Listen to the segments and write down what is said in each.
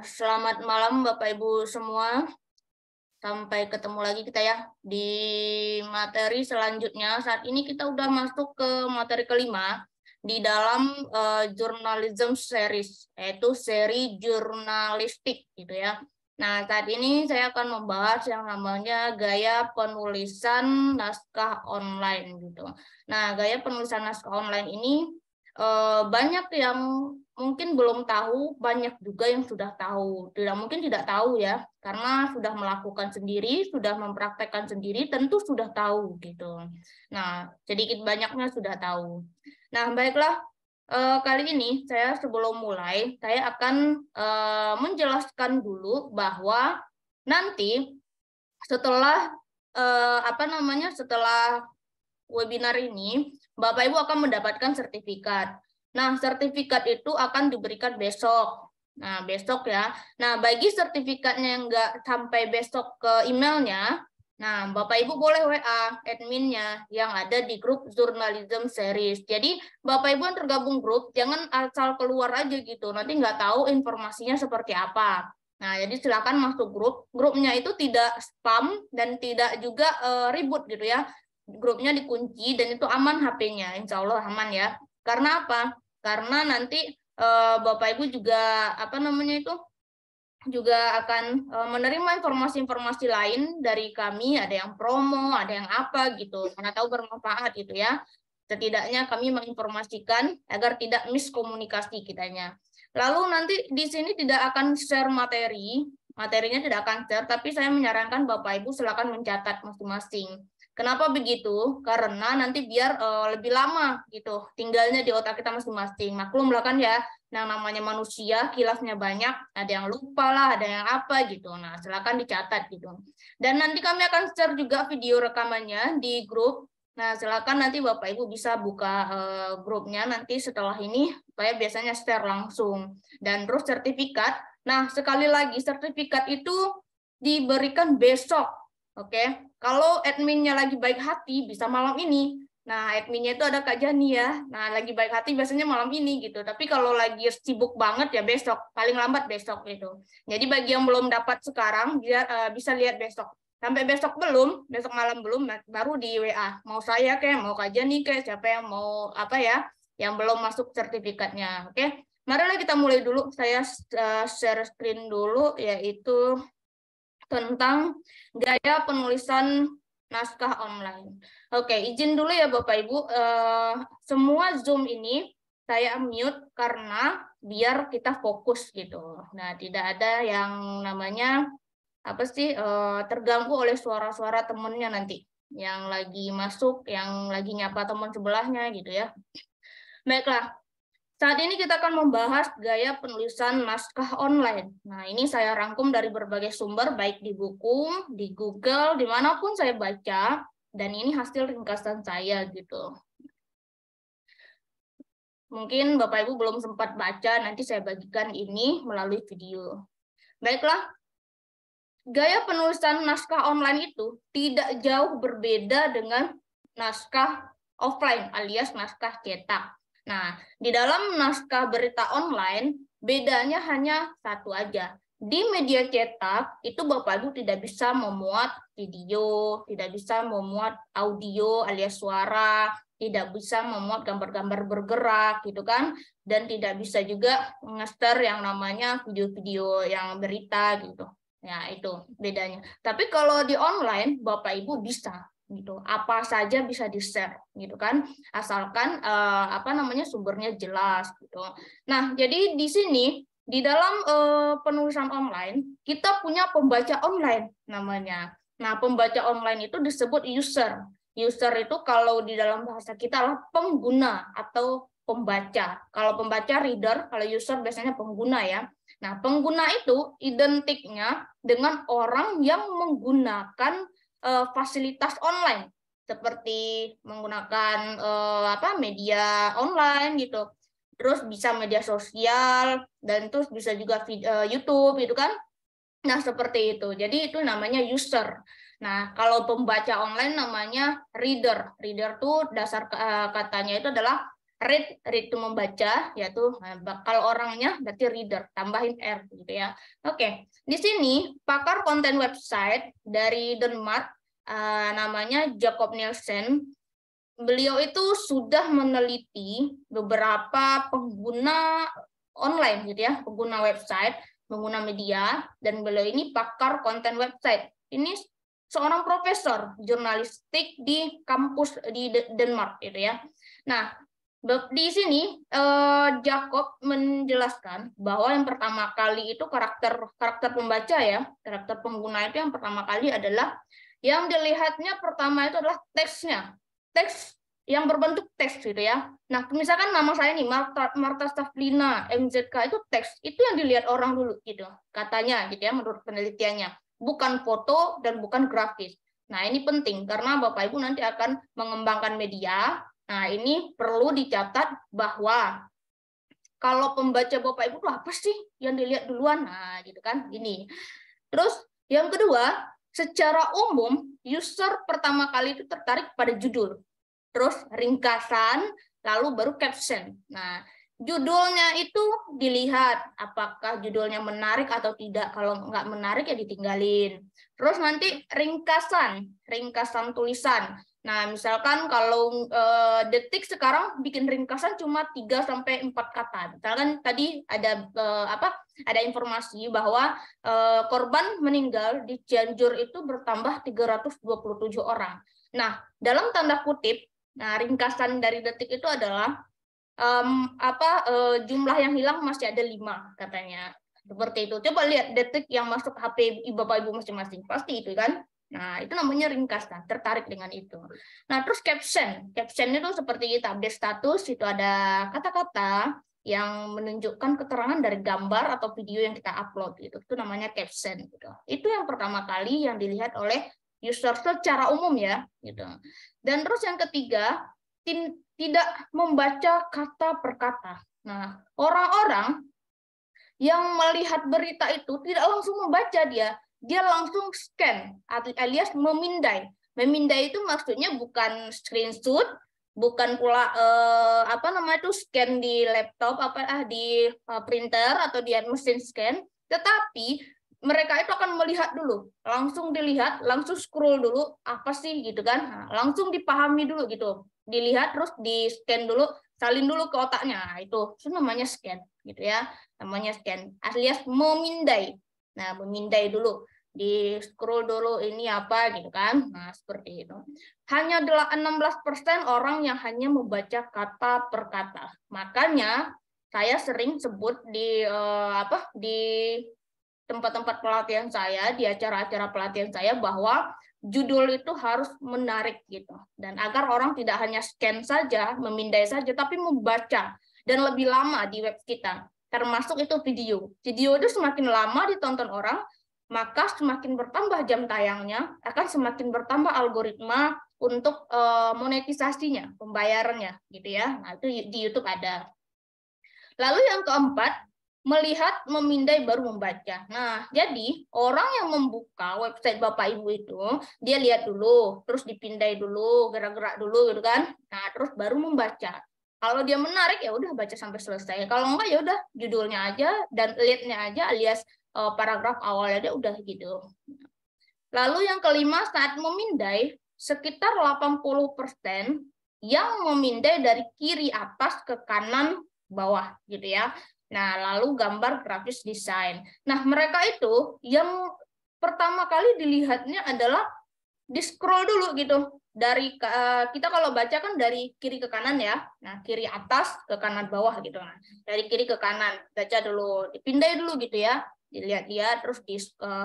Selamat malam Bapak Ibu semua. Sampai ketemu lagi kita ya di materi selanjutnya. Saat ini kita udah masuk ke materi kelima di dalam journalism series, yaitu seri jurnalistik gitu ya. Nah, saat ini saya akan membahas yang namanya gaya penulisan naskah online gitu. Nah, gaya penulisan naskah online ini banyak yang mungkin belum tahu, banyak juga yang sudah tahu. Tidak mungkin tidak tahu ya, karena sudah melakukan sendiri, sudah mempraktekkan sendiri, tentu sudah tahu gitu. Nah, sedikit banyaknya sudah tahu. Nah, baiklah, kali ini saya sebelum mulai, saya akan menjelaskan dulu bahwa nanti setelah setelah webinar ini, Bapak Ibu akan mendapatkan sertifikat. Nah, sertifikat itu akan diberikan besok. Nah, besok ya. Nah, bagi sertifikatnya yang nggak sampai besok ke emailnya, nah, Bapak Ibu boleh WA adminnya yang ada di grup Journalism Series. Jadi, Bapak Ibu yang tergabung grup, jangan asal keluar aja gitu. Nanti nggak tahu informasinya seperti apa. Nah, jadi silakan masuk grup. Grupnya itu tidak spam dan tidak juga ribut gitu ya. Grupnya dikunci dan itu aman HP-nya, insya Allah aman ya. Karena apa? Karena nanti Bapak Ibu juga juga akan menerima informasi-informasi lain dari kami, ada yang promo, ada yang apa gitu. Mana tahu bermanfaat gitu ya. Setidaknya kami menginformasikan agar tidak miskomunikasi kitanya. Lalu nanti di sini tidak akan share materi, materinya tidak akan share, tapi saya menyarankan Bapak Ibu silakan mencatat masing-masing. Kenapa begitu? Karena nanti biar lebih lama gitu tinggalnya di otak kita masing-masing. Maklum lah kan ya, yang namanya manusia kilafnya banyak, ada yang lupa lah, ada yang apa gitu. Nah, silakan dicatat gitu. Dan nanti kami akan share juga video rekamannya di grup. Nah, silakan nanti Bapak Ibu bisa buka grupnya nanti setelah ini, supaya biasanya share langsung. Dan terus sertifikat. Nah, sekali lagi sertifikat itu diberikan besok. Oke, kalau adminnya lagi baik hati bisa malam ini. Nah, adminnya itu ada Kak Jani ya. Nah, lagi baik hati biasanya malam ini gitu. Tapi kalau lagi sibuk banget ya besok, paling lambat besok gitu. Jadi bagi yang belum dapat sekarang dia bisa lihat besok. Sampai besok belum, besok malam belum, baru di WA. Mau saya kayak, mau Kak Jani kayak, siapa yang mau apa ya, yang belum masuk sertifikatnya. Oke, marilah kita mulai dulu. Saya share screen dulu, yaitu tentang gaya penulisan naskah online. Oke, izin dulu ya Bapak Ibu. Semua Zoom ini saya mute karena biar kita fokus gitu. Nah, tidak ada yang namanya terganggu oleh suara-suara temennya nanti yang lagi masuk, yang lagi nyapa teman sebelahnya gitu ya. Baiklah. Saat ini kita akan membahas gaya penulisan naskah online. Nah, ini saya rangkum dari berbagai sumber, baik di buku, di Google, dimanapun saya baca, dan ini hasil ringkasan saya gitu. Mungkin Bapak Ibu belum sempat baca, nanti saya bagikan ini melalui video. Baiklah, gaya penulisan naskah online itu tidak jauh berbeda dengan naskah offline alias naskah cetak. Nah, di dalam naskah berita online, bedanya hanya satu aja. Di media cetak, itu Bapak Ibu tidak bisa memuat video, tidak bisa memuat audio alias suara, tidak bisa memuat gambar-gambar bergerak, gitu kan. Dan tidak bisa juga nge-share yang namanya video-video yang berita, gitu. Ya, itu bedanya. Tapi kalau di online, Bapak Ibu bisa gitu, apa saja bisa di-share gitu kan, asalkan sumbernya jelas gitu. Nah, jadi di sini di dalam penulisan online kita punya pembaca online namanya. Nah, pembaca online itu disebut user. User itu kalau di dalam bahasa kita adalah pengguna atau pembaca. Kalau pembaca reader, kalau user biasanya pengguna ya. Nah, pengguna itu identiknya dengan orang yang menggunakan fasilitas online seperti menggunakan media online gitu. Terus bisa media sosial dan terus bisa juga YouTube gitu kan. Nah, seperti itu. Jadi itu namanya user. Nah, kalau pembaca online namanya reader. Reader tuh dasar katanya itu adalah read itu membaca, yaitu bakal orangnya berarti reader, tambahin R gitu ya. Oke, di sini pakar konten website dari Denmark namanya Jacob Nielsen. Beliau itu sudah meneliti beberapa pengguna online gitu ya, pengguna website, pengguna media, dan beliau ini pakar konten website. Ini seorang profesor jurnalistik di kampus di Denmark gitu ya. Nah, di sini Jacob menjelaskan bahwa yang pertama kali itu karakter pembaca ya, karakter pengguna itu yang pertama kali adalah yang dilihatnya pertama itu adalah teksnya, teks yang berbentuk teks gitu ya. Nah, misalkan nama saya nih Marta Staflina MZK itu teks, itu yang dilihat orang dulu gitu, katanya gitu ya menurut penelitiannya, bukan foto dan bukan grafis. Nah, ini penting karena Bapak Ibu nanti akan mengembangkan media. Nah, ini perlu dicatat bahwa kalau pembaca Bapak Ibu apa sih yang dilihat duluan? Nah, gitu kan, gini. Terus yang kedua, secara umum user pertama kali itu tertarik pada judul, terus ringkasan, lalu baru caption. Nah, judulnya itu dilihat apakah judulnya menarik atau tidak. Kalau nggak menarik ya ditinggalin. Terus nanti ringkasan tulisan. Nah, misalkan kalau Detik sekarang bikin ringkasan cuma 3-4 kata. Misalkan tadi ada ada informasi bahwa korban meninggal di Cianjur itu bertambah 327 orang. Nah, dalam tanda kutip, nah ringkasan dari Detik itu adalah jumlah yang hilang masih ada 5 katanya. Seperti itu. Coba lihat Detik yang masuk HP Bapak Ibu masing-masing. Pasti itu kan? Nah, itu namanya ringkasan, tertarik dengan itu. Nah, terus caption. Caption itu seperti kita update status, itu ada kata-kata yang menunjukkan keterangan dari gambar atau video yang kita upload gitu. Itu namanya caption gitu. Itu yang pertama kali yang dilihat oleh user secara umum ya, gitu. Dan terus yang ketiga, tidak membaca kata per kata. Nah, orang-orang yang melihat berita itu tidak langsung membaca dia langsung scan alias memindai. Memindai itu maksudnya bukan screenshot, bukan pula scan di laptop di printer atau di mesin scan, tetapi mereka itu akan melihat dulu, langsung dilihat, langsung scroll dulu apa sih gitu kan, nah, langsung dipahami dulu gitu, dilihat terus di scan dulu, salin dulu ke otaknya, nah, itu namanya scan gitu ya, namanya scan alias memindai. Nah, memindai dulu, di scroll dulu ini apa gitu kan, nah seperti itu. Hanya 16% orang yang hanya membaca kata per kata, makanya saya sering sebut di di tempat-tempat pelatihan saya, di acara-acara pelatihan saya bahwa judul itu harus menarik gitu. Dan agar orang tidak hanya scan saja, memindai saja, tapi membaca dan lebih lama di web kita. Termasuk itu video. Video itu semakin lama ditonton orang, maka semakin bertambah jam tayangnya, akan semakin bertambah algoritma untuk monetisasinya, pembayarannya gitu ya. Nah, itu di YouTube ada. Lalu yang keempat, melihat, memindai, baru membaca. Nah, jadi orang yang membuka website Bapak Ibu itu, dia lihat dulu, terus dipindai dulu, gerak-gerak dulu gitu kan. Nah, terus baru membaca. Kalau dia menarik ya udah baca sampai selesai. Kalau enggak ya udah judulnya aja dan lead-nya aja alias paragraf awalnya dia udah gitu. Lalu yang kelima, saat memindai, sekitar 80% yang memindai dari kiri atas ke kanan bawah gitu ya. Nah, lalu gambar grafis desain. Nah, mereka itu yang pertama kali dilihatnya adalah di scroll dulu gitu. Dari kita kalau baca kan dari kiri ke kanan ya. Nah, kiri atas ke kanan bawah gitu. Nah, dari kiri ke kanan baca dulu, dipindai dulu gitu ya. Dilihat-lihat terus di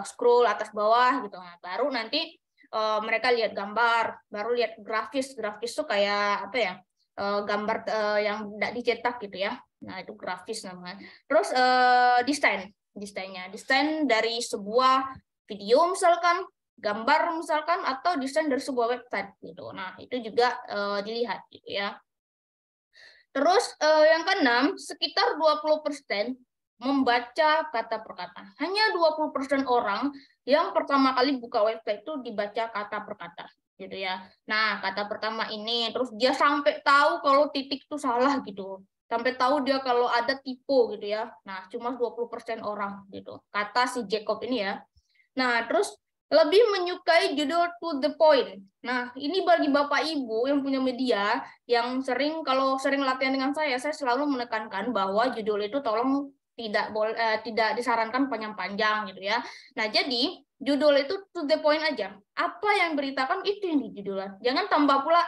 scroll atas bawah gitu. Nah, baru nanti mereka lihat gambar, baru lihat grafis. Grafis tuh kayak apa ya? Gambar yang tidak dicetak gitu ya. Nah, itu grafis namanya. Terus desain dari sebuah video misalkan, gambar misalkan, atau desain dari sebuah website gitu. Nah, itu juga dilihat gitu ya. Terus yang keenam, sekitar 20% membaca kata per kata. Hanya 20% orang yang pertama kali buka website itu dibaca kata per kata. gitu ya. Nah, kata pertama ini, terus dia sampai tahu kalau titik itu salah gitu. Sampai tahu dia kalau ada typo gitu ya. Nah, cuma 20% orang gitu. Kata si Jacob ini ya. Nah, terus lebih menyukai judul to the point. Nah, ini bagi Bapak Ibu yang punya media, yang sering, kalau sering latihan dengan saya selalu menekankan bahwa judul itu tolong tidak disarankan panjang-panjang gitu ya. Nah, jadi judul itu to the point aja. Apa yang beritakan itu yang di judulnya. Jangan tambah pula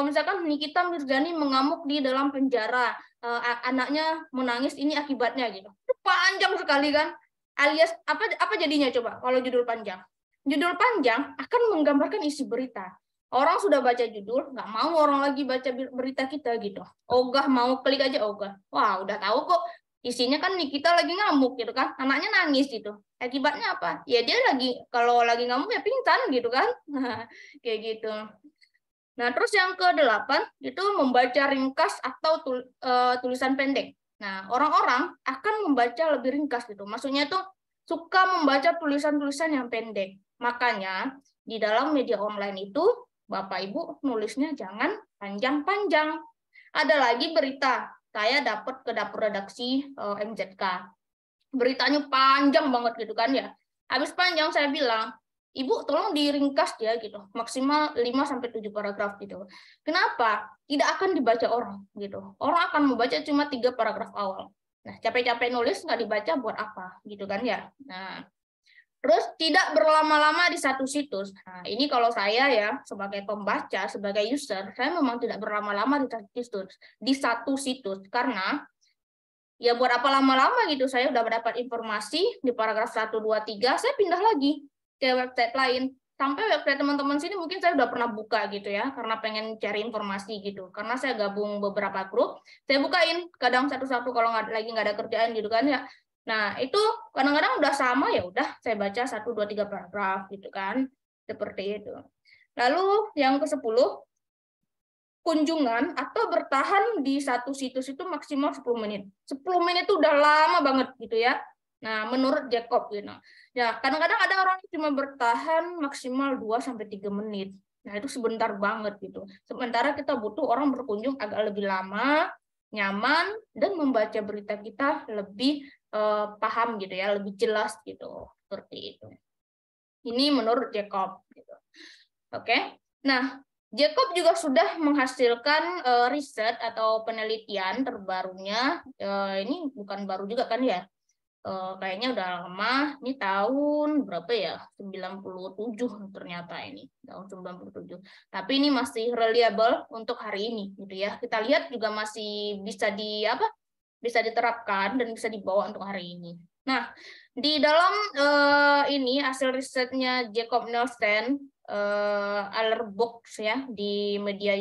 misalkan Nikita Mirzani mengamuk di dalam penjara, anaknya menangis, ini akibatnya gitu. Itu panjang sekali kan. Alias apa jadinya coba kalau judul panjang? Judul panjang akan menggambarkan isi berita. Orang sudah baca judul, nggak mau orang lagi baca berita kita gitu. Ogah mau klik aja ogah. Wah, udah tahu kok isinya kan Nikita lagi ngamuk gitu kan. Anaknya nangis gitu. Akibatnya apa? Ya dia kalau lagi ngamuk ya pingsan gitu kan. Kayak gitu. Nah, terus yang ke-8 itu membaca ringkas atau tulisan pendek. Nah, orang-orang akan membaca lebih ringkas gitu. Maksudnya tuh suka membaca tulisan-tulisan yang pendek. Makanya di dalam media online itu Bapak Ibu nulisnya jangan panjang-panjang. Ada lagi berita, saya dapat ke dapur redaksi MZK. Beritanya panjang banget gitu kan ya. Habis panjang saya bilang, Ibu tolong diringkas ya gitu, maksimal 5-7 paragraf gitu. Kenapa? Tidak akan dibaca orang gitu. Orang akan membaca cuma 3 paragraf awal. Nah, capek-capek nulis nggak dibaca buat apa gitu kan ya. Nah, terus tidak berlama-lama di satu situs. Nah, ini kalau saya ya sebagai pembaca, sebagai user, saya memang tidak berlama-lama di satu situs karena ya buat apa lama-lama gitu, saya udah mendapat informasi di paragraf 1, 2, 3, saya pindah lagi ke website lain. Sampai website teman-teman sini mungkin saya udah pernah buka gitu ya, karena pengen cari informasi gitu. Karena saya gabung beberapa grup, saya bukain kadang satu-satu kalau nggak ada kerjaan gitu kan ya. Nah, itu kadang-kadang udah sama, ya udah saya baca 1, 2, 3 paragraf gitu kan. Seperti itu. Lalu yang ke-10, kunjungan atau bertahan di satu situs itu maksimal 10 menit. 10 menit itu udah lama banget gitu ya. Nah, menurut Jacob gitu. Ya, kadang-kadang ada orang yang cuma bertahan maksimal 2-3 menit. Nah, itu sebentar banget gitu. Sementara kita butuh orang berkunjung agak lebih lama, nyaman, dan membaca berita kita lebih paham gitu ya, lebih jelas gitu. Seperti itu. Ini menurut Jacob gitu. Oke. Nah, Jacob juga sudah menghasilkan riset atau penelitian terbarunya. Ini bukan baru juga kan ya? Kayaknya udah lama. Ini tahun berapa ya? 97 ternyata ini. Tahun 97. Tapi ini masih reliable untuk hari ini gitu ya. Kita lihat juga masih bisa bisa diterapkan dan bisa dibawa untuk hari ini. Nah, di dalam ini hasil risetnya Jacob Nielsen, Allerbox ya di media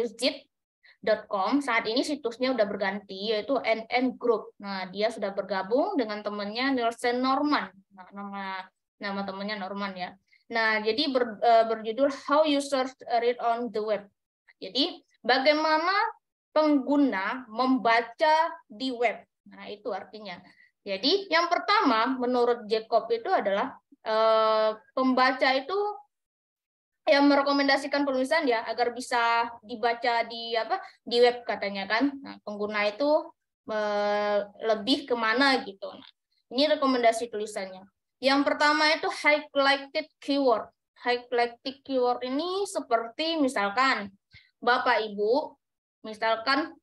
useit.com, saat ini situsnya udah berganti yaitu NN Group. Nah, dia sudah bergabung dengan temannya Nielsen Norman. Nah, nama temannya Norman ya. Nah, jadi berjudul How Users Read on the Web. Jadi, bagaimana pengguna membaca di web. Nah, itu artinya. Jadi, yang pertama menurut Jacob itu adalah pembaca itu yang merekomendasikan penulisan ya agar bisa dibaca di web katanya kan. Nah, pengguna itu lebih kemana gitu. Nah, ini rekomendasi tulisannya. Yang pertama itu highlighted keyword. Highlighted keyword ini seperti misalkan Bapak Ibu misalkan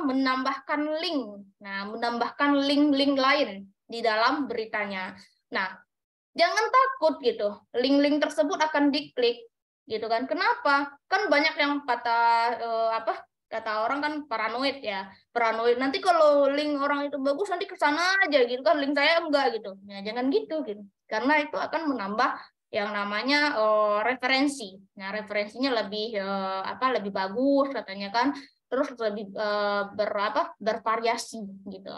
menambahkan link. Nah, menambahkan link-link lain di dalam beritanya. Nah, jangan takut gitu. Link-link tersebut akan diklik gitu kan. Kenapa? Kan banyak yang kata orang kan paranoid ya. Paranoid. Nanti kalau link orang itu bagus nanti ke sana aja gitu kan. Link saya enggak gitu. Ya jangan gitu gitu. Karena itu akan menambah yang namanya referensi. Nah, referensinya lebih lebih bagus katanya kan. Terus lebih bervariasi gitu.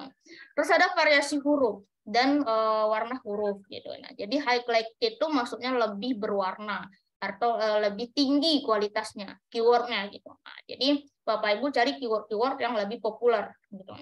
Terus ada variasi huruf dan warna huruf gitu. Nah, jadi highlighted itu maksudnya lebih berwarna atau lebih tinggi kualitasnya, keywordnya gitu. Nah, jadi Bapak Ibu cari keyword-keyword yang lebih populer gitu.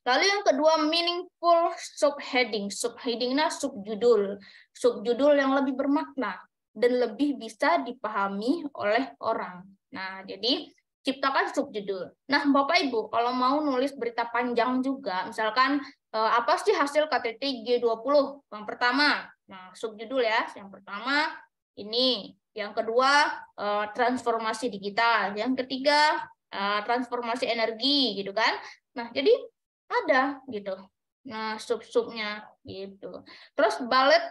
Lalu yang kedua, meaningful subheading. Subheadingnya subjudul. Subjudul yang lebih bermakna. dan lebih bisa dipahami oleh orang. Nah, jadi ciptakan subjudul. Nah, Bapak Ibu, kalau mau nulis berita panjang juga, misalkan apa sih hasil KTT G20? Yang pertama, nah subjudul ya. Yang pertama ini, yang kedua transformasi digital, yang ketiga transformasi energi gitu kan. Nah, jadi ada gitu. Nah, sub-subnya gitu. Terus bullet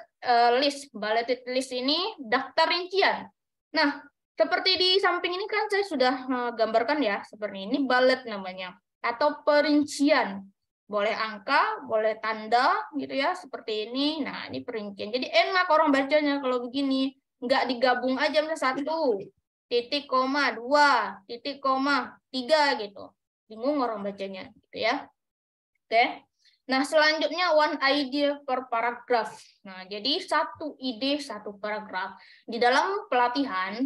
list. Bulleted list ini daftar rincian. Nah, seperti di samping ini kan saya sudah gambarkan ya, seperti ini bullet namanya atau perincian. Boleh angka, boleh tanda gitu ya, seperti ini. Nah, ini perincian. Jadi enak orang bacanya kalau begini. Nggak digabung aja misalnya 1, titik, koma, 2, titik, koma, 3 gitu. Bingung orang bacanya gitu ya. Oke. Nah, selanjutnya one idea per paragraph. Nah, jadi satu ide satu paragraf. Di dalam pelatihan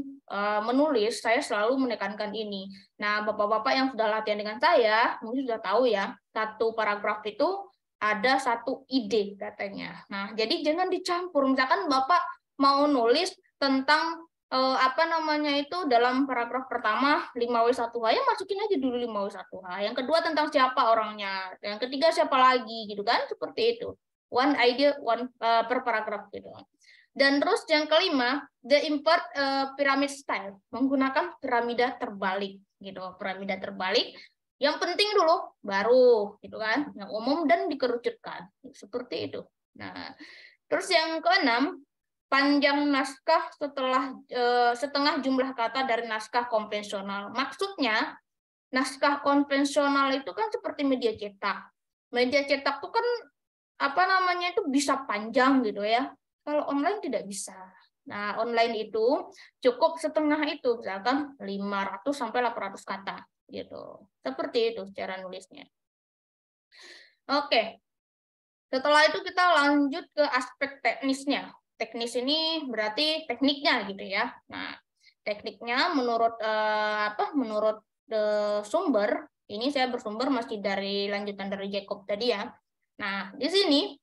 menulis, saya selalu menekankan ini. Nah, Bapak-bapak yang sudah latihan dengan saya, mungkin sudah tahu ya, satu paragraf itu ada satu ide katanya. Nah, jadi jangan dicampur. Misalkan Bapak mau nulis tentang apa namanya itu dalam paragraf pertama 5W1H, ya masukin aja dulu 5W1H. Yang kedua tentang siapa orangnya, yang ketiga siapa lagi gitu kan, seperti itu. One idea one per paragraf gitu. Dan terus yang kelima, the import pyramid style, menggunakan piramida terbalik gitu. Piramida terbalik yang penting dulu baru gitu kan, yang umum dan dikerucutkan seperti itu. Nah, terus yang keenam, panjang naskah setelah setengah jumlah kata dari naskah konvensional. Maksudnya, naskah konvensional itu kan seperti media cetak. Media cetak itu kan apa namanya itu bisa panjang gitu ya. Kalau online tidak bisa. Nah, online itu cukup setengah itu, misalkan 500 sampai 800 kata gitu. Seperti itu cara nulisnya. Oke. Setelah itu kita lanjut ke aspek teknisnya. Teknis ini berarti tekniknya gitu ya. Nah, tekniknya menurut menurut sumber, ini saya bersumber masih dari lanjutan dari Jacob tadi ya. Nah, di sini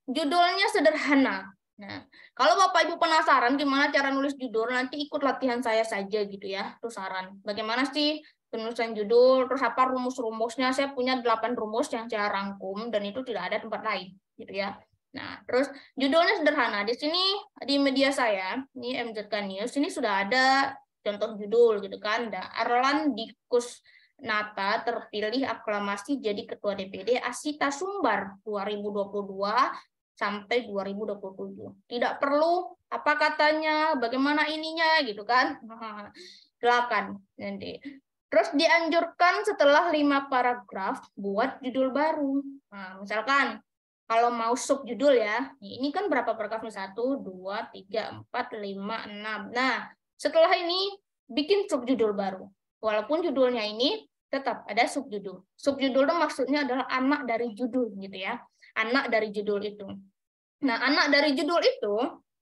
judulnya sederhana. Nah, kalau Bapak Ibu penasaran gimana cara nulis judul, nanti ikut latihan saya saja gitu ya. Itu saran. Bagaimana sih penulisan judul, terus apa rumus-rumusnya? Saya punya 8 rumus yang saya rangkum dan itu tidak ada tempat lain gitu ya. Nah, terus judulnya sederhana. Di sini di media saya, ini MZK News, ini sudah ada contoh judul gitu kan. Ada Arlan Dikus Nata terpilih aklamasi jadi Ketua DPD Asita Sumbar 2022 sampai 2027. Tidak perlu apa katanya, bagaimana ininya gitu kan. Silakan nanti. Terus dianjurkan setelah 5 paragraf buat judul baru. Nah, misalkan kalau mau subjudul ya, ini kan berapa paragrafnya? 1, 2, 3, 4, 5, 6. Nah, setelah ini bikin subjudul baru. Walaupun judulnya ini tetap ada subjudul. Subjudul itu maksudnya adalah anak dari judul gitu ya. Anak dari judul itu. Nah, anak dari judul itu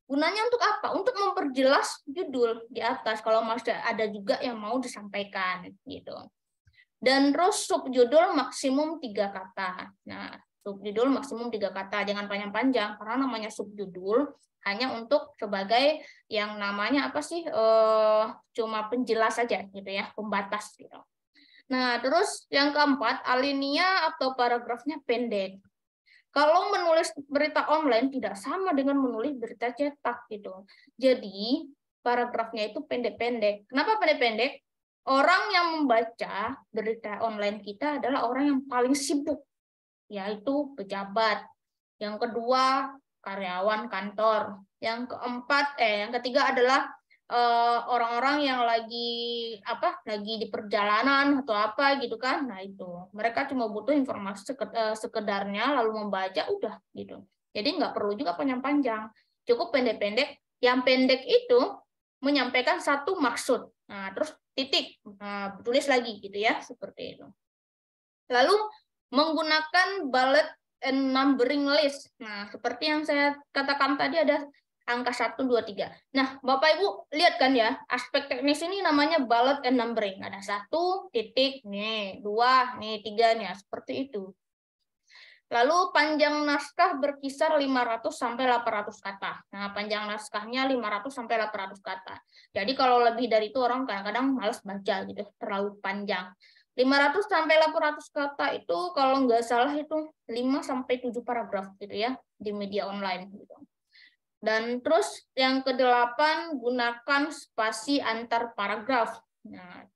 gunanya untuk apa? Untuk memperjelas judul di atas kalau masih ada juga yang mau disampaikan gitu. Dan terus subjudul maksimum 3 kata. Nah, subjudul maksimum 3 kata, jangan panjang-panjang karena namanya subjudul hanya untuk sebagai yang namanya apa sih? Cuma penjelas saja gitu ya, pembatas gitu. Nah, terus yang keempat, alinea atau paragrafnya pendek. Kalau menulis berita online tidak sama dengan menulis berita cetak gitu. Jadi paragrafnya itu pendek-pendek. Kenapa pendek-pendek? Orang yang membaca berita online kita adalah orang yang paling sibuk, yaitu pejabat. Yang kedua, karyawan kantor. Yang ketiga adalah orang-orang yang lagi di perjalanan atau apa gitu kan. Nah, itu mereka cuma butuh informasi sekedarnya lalu membaca udah gitu. Jadi nggak perlu juga panjang-panjang, cukup pendek-pendek. Yang pendek itu menyampaikan satu maksud. Nah, terus titik, tulis lagi gitu ya, seperti itu. Lalu menggunakan bullet and numbering list. Nah, seperti yang saya katakan tadi ada angka 1, 2, 3. Nah, Bapak Ibu lihat kan ya, aspek teknis ini namanya bullet and numbering. Ada 1 titik, nih 2, nih 3 nih, seperti itu. Lalu panjang naskah berkisar 500 sampai 800 kata. Nah, panjang naskahnya 500 sampai 800 kata. Jadi kalau lebih dari itu orang kadang-kadang malas baca gitu, terlalu panjang. 500 sampai 800 kata itu kalau nggak salah itu 5 sampai 7 paragraf gitu ya di media online gitu. Dan terus yang ke-8 gunakan spasi antar paragraf. Nah,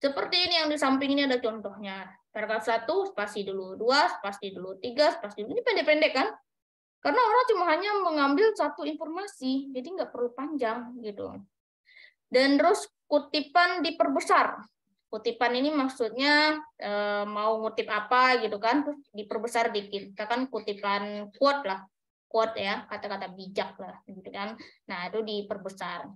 seperti ini yang di samping ini ada contohnya. Paragraf 1 spasi dulu, 2 spasi dulu, 3 spasi dulu. Ini pendek-pendek kan? Karena orang cuma hanya mengambil satu informasi, jadi nggak perlu panjang gitu. Dan terus kutipan diperbesar. Kutipan ini maksudnya mau ngutip apa gitu kan, terus diperbesar dikit. Kita kan kutipan quote lah, quote ya, kata-kata bijak lah gitu kan. Nah, itu diperbesar.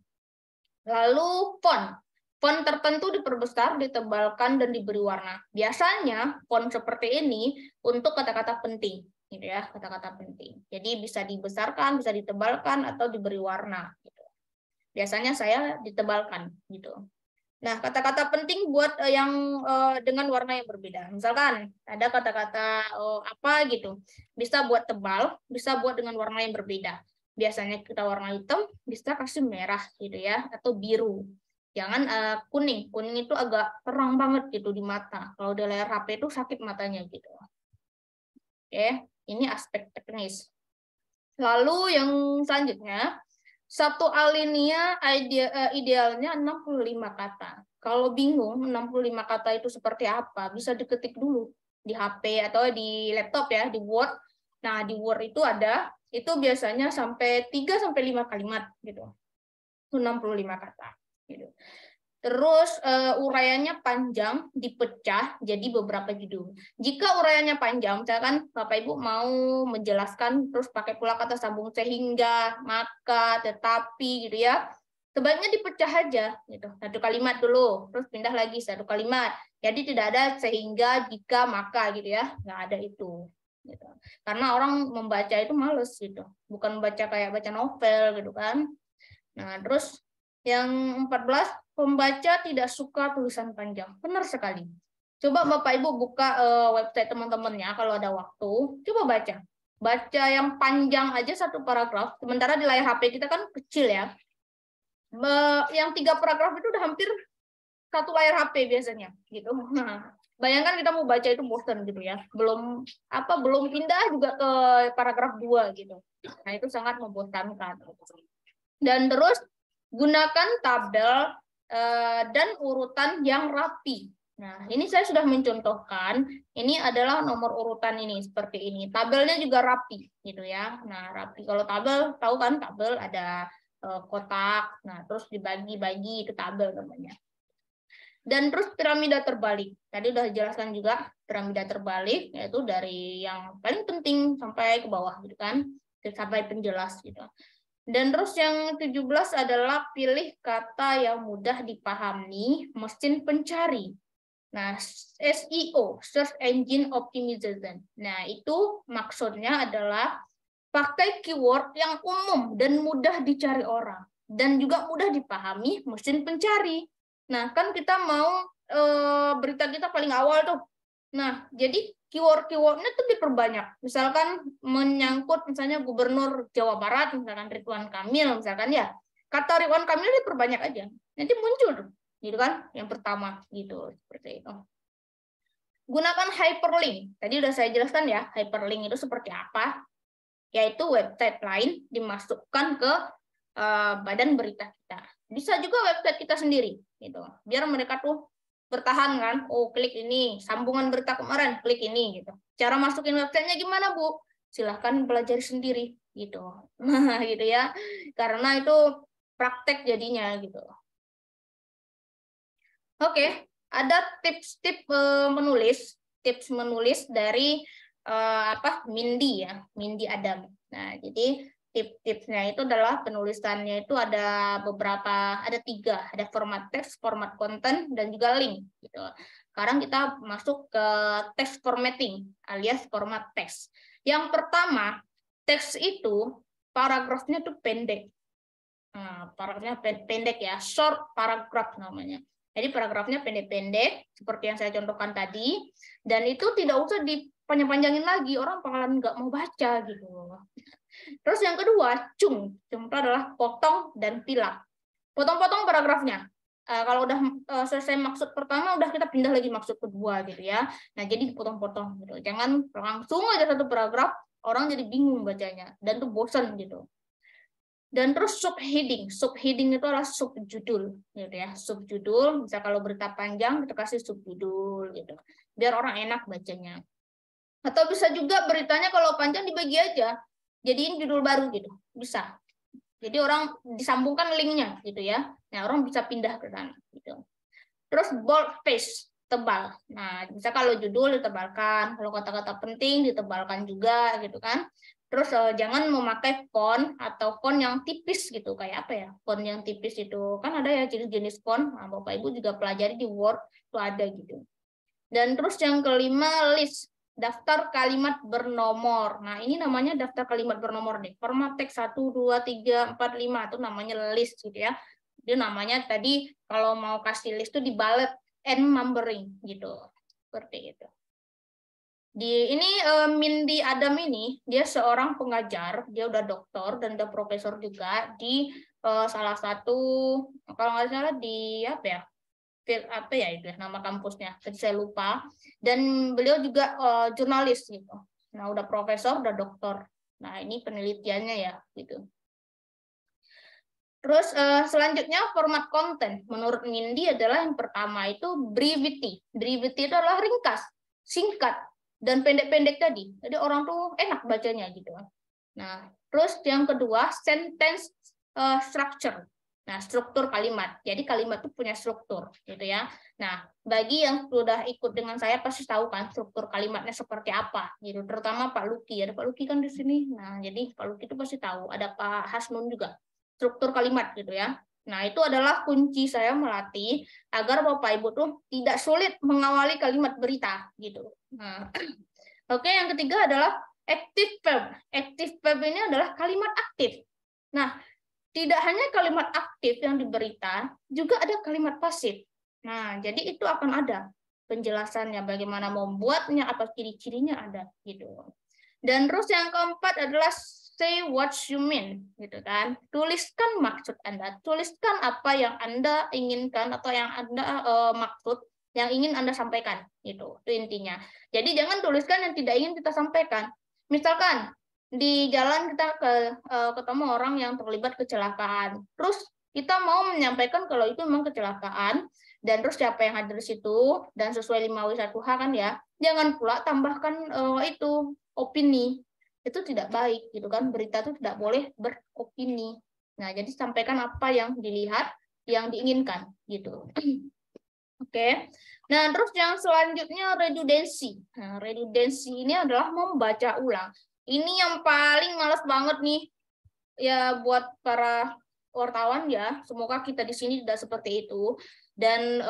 Lalu font. Font tertentu diperbesar, ditebalkan, dan diberi warna. Biasanya font seperti ini untuk kata-kata penting, gitu ya, kata-kata penting. Jadi bisa dibesarkan, bisa ditebalkan, atau diberi warna. Gitu. Biasanya saya ditebalkan, gitu. Nah, kata-kata penting buat yang dengan warna yang berbeda. Misalkan ada kata-kata apa gitu, bisa buat tebal, bisa buat dengan warna yang berbeda. Biasanya kita warna hitam, bisa kasih merah gitu ya, atau biru. Jangan kuning. Kuning itu agak terang banget gitu di mata. Kalau di layar HP itu sakit matanya gitu. Oke, ini aspek teknis. Lalu yang selanjutnya, satu alinea idealnya 65 kata. Kalau bingung 65 kata itu seperti apa, bisa diketik dulu di HP atau di laptop ya, di Word. Nah, di Word itu ada, itu biasanya sampai 3 sampai 5 kalimat gitu. 65 kata gitu. Terus uraiannya panjang, dipecah jadi beberapa judul. Jika uraiannya panjang, misalkan Bapak Ibu mau menjelaskan terus pakai pula kata sambung sehingga, maka, tetapi gitu ya. Sebaiknya dipecah aja gitu. Satu kalimat dulu, terus pindah lagi satu kalimat. Jadi tidak ada sehingga, jika, maka gitu ya. Nggak ada itu. Gitu. Karena orang membaca itu males gitu. Bukan baca kayak baca novel gitu kan. Nah, terus yang 14, pembaca tidak suka tulisan panjang. Benar sekali. Coba Bapak Ibu buka website teman-temannya kalau ada waktu, coba baca. Baca yang panjang aja satu paragraf, sementara di layar HP kita kan kecil ya. Yang 3 paragraf itu udah hampir satu layar HP biasanya, gitu. Nah, bayangkan kita mau baca itu bosan gitu ya. Belum pindah juga ke paragraf 2 gitu. Nah, itu sangat membosankan. Dan terus gunakan tabel dan urutan yang rapi. Nah, ini saya sudah mencontohkan. Ini adalah nomor urutan ini seperti ini. Tabelnya juga rapi, gitu ya. Nah, rapi. Kalau tabel, tahu kan tabel ada kotak. Nah, terus dibagi-bagi itu tabel namanya. Dan terus piramida terbalik. Tadi udah dijelaskan juga piramida terbalik, yaitu dari yang paling penting sampai ke bawah, gitu kan, sampai penjelas gitu. Dan terus yang 17 adalah pilih kata yang mudah dipahami mesin pencari. Nah, SEO, Search Engine Optimization. Nah, itu maksudnya adalah pakai keyword yang umum dan mudah dicari orang. Dan juga mudah dipahami mesin pencari. Nah, kan kita mau berita kita paling awal tuh. Nah, jadi keyword-keywordnya tuh diperbanyak. Misalkan menyangkut misalnya Gubernur Jawa Barat, misalkan Ridwan Kamil, misalkan ya. Kata Ridwan Kamil diperbanyak aja. Nanti muncul tuh, gitu kan? Yang pertama, gitu. Seperti itu. Gunakan hyperlink. Tadi udah saya jelaskan ya, hyperlink itu seperti apa. Yaitu website lain dimasukkan ke badan berita kita. Bisa juga website kita sendiri, gitu. Biar mereka tuh bertahan kan, oh klik ini, sambungan berita kemarin, klik ini gitu. Cara masukin websitenya gimana Bu? Silahkan pelajari sendiri gitu. Nah, gitu ya. Karena itu praktek jadinya gitu. Oke, ada tips-tips menulis, tips menulis dari Mindy ya, Mindy Adam. Nah, jadi tips-tipsnya itu adalah penulisannya itu ada beberapa, ada 3, ada format teks, format konten, dan juga link. Gitu. Sekarang kita masuk ke text formatting alias format teks. Yang pertama, teks itu paragrafnya tuh pendek. Nah, paragrafnya pendek ya, short paragraph namanya. Jadi paragrafnya pendek-pendek seperti yang saya contohkan tadi, dan itu tidak usah panjang-panjangin lagi, orang bakalan nggak mau baca gitu. Terus yang kedua, cung itu adalah potong dan pilak. Potong-potong paragrafnya. Kalau udah selesai maksud pertama, udah kita pindah lagi maksud kedua gitu ya. Nah, jadi dipotong-potong gitu. Jangan langsung aja satu paragraf, orang jadi bingung bacanya dan tuh bosan gitu. Dan terus subheading. Subheading itu adalah subjudul gitu ya. Subjudul, bisa kalau berita panjang kita kasih subjudul gitu. Biar orang enak bacanya. Atau bisa juga beritanya kalau panjang dibagi aja. Jadiin judul baru gitu. Bisa. Jadi orang disambungkan linknya gitu ya. Nah, orang bisa pindah ke sana gitu. Terus bold face, tebal. Nah, bisa kalau judul ditebalkan, kalau kata-kata penting ditebalkan juga gitu kan. Terus jangan memakai font atau font yang tipis gitu. Kayak apa ya? Font yang tipis itu kan ada ya jenis-jenis font. Nah, Bapak Ibu juga pelajari di Word itu ada gitu. Dan terus yang kelima, list. Daftar kalimat bernomor. Nah, ini namanya daftar kalimat bernomor nih. Format teks 1, 2, 3, 4, 5 itu namanya list gitu ya. Itu namanya tadi kalau mau kasih list itu di bullet and numbering gitu. Seperti itu. Di ini Mindy Adam ini dia seorang pengajar, dia udah doktor dan udah profesor juga di salah satu kalau nggak salah di apa ya? Apa ya itu nama kampusnya, saya lupa. Dan beliau juga jurnalis gitu. Nah, udah profesor, udah doktor. Nah, ini penelitiannya ya gitu. Terus selanjutnya format konten. Menurut Mindy adalah yang pertama itu brevity. Brevity itu adalah ringkas, singkat, dan pendek-pendek tadi. Jadi orang tuh enak bacanya gitu. Nah, terus yang kedua sentence structure. Nah, struktur kalimat. Jadi kalimat itu punya struktur, gitu ya. Nah, bagi yang sudah ikut dengan saya pasti tahu kan struktur kalimatnya seperti apa, gitu. Terutama Pak Luki. Ada Pak Luki kan di sini. Nah, jadi Pak Luki itu pasti tahu. Ada Pak Hasnun juga. Struktur kalimat, gitu ya. Nah, itu adalah kunci saya melatih agar Bapak Ibu tuh tidak sulit mengawali kalimat berita, gitu. Nah, oke, yang ketiga adalah active verb. Active verb ini adalah kalimat aktif. Nah, tidak hanya kalimat aktif yang diberita, juga ada kalimat pasif. Nah, jadi itu akan ada penjelasannya bagaimana membuatnya, apa ciri-cirinya ada gitu. Dan terus yang keempat adalah say what you mean gitu kan. Tuliskan maksud Anda, tuliskan apa yang Anda inginkan atau yang Anda maksud yang ingin Anda sampaikan gitu. Itu intinya. Jadi jangan tuliskan yang tidak ingin kita sampaikan. Misalkan di jalan kita ketemu orang yang terlibat kecelakaan. Terus kita mau menyampaikan kalau itu memang kecelakaan dan terus siapa yang hadir di situ dan sesuai 5W1H kan ya. Jangan pula tambahkan itu opini. Itu tidak baik gitu kan. Berita itu tidak boleh beropini. Nah, jadi sampaikan apa yang dilihat, yang diinginkan gitu. Oke. Nah, terus yang selanjutnya redundancy. Nah, redundancy ini adalah membaca ulang. Ini yang paling males banget nih ya buat para wartawan ya. Semoga kita di sini tidak seperti itu. Dan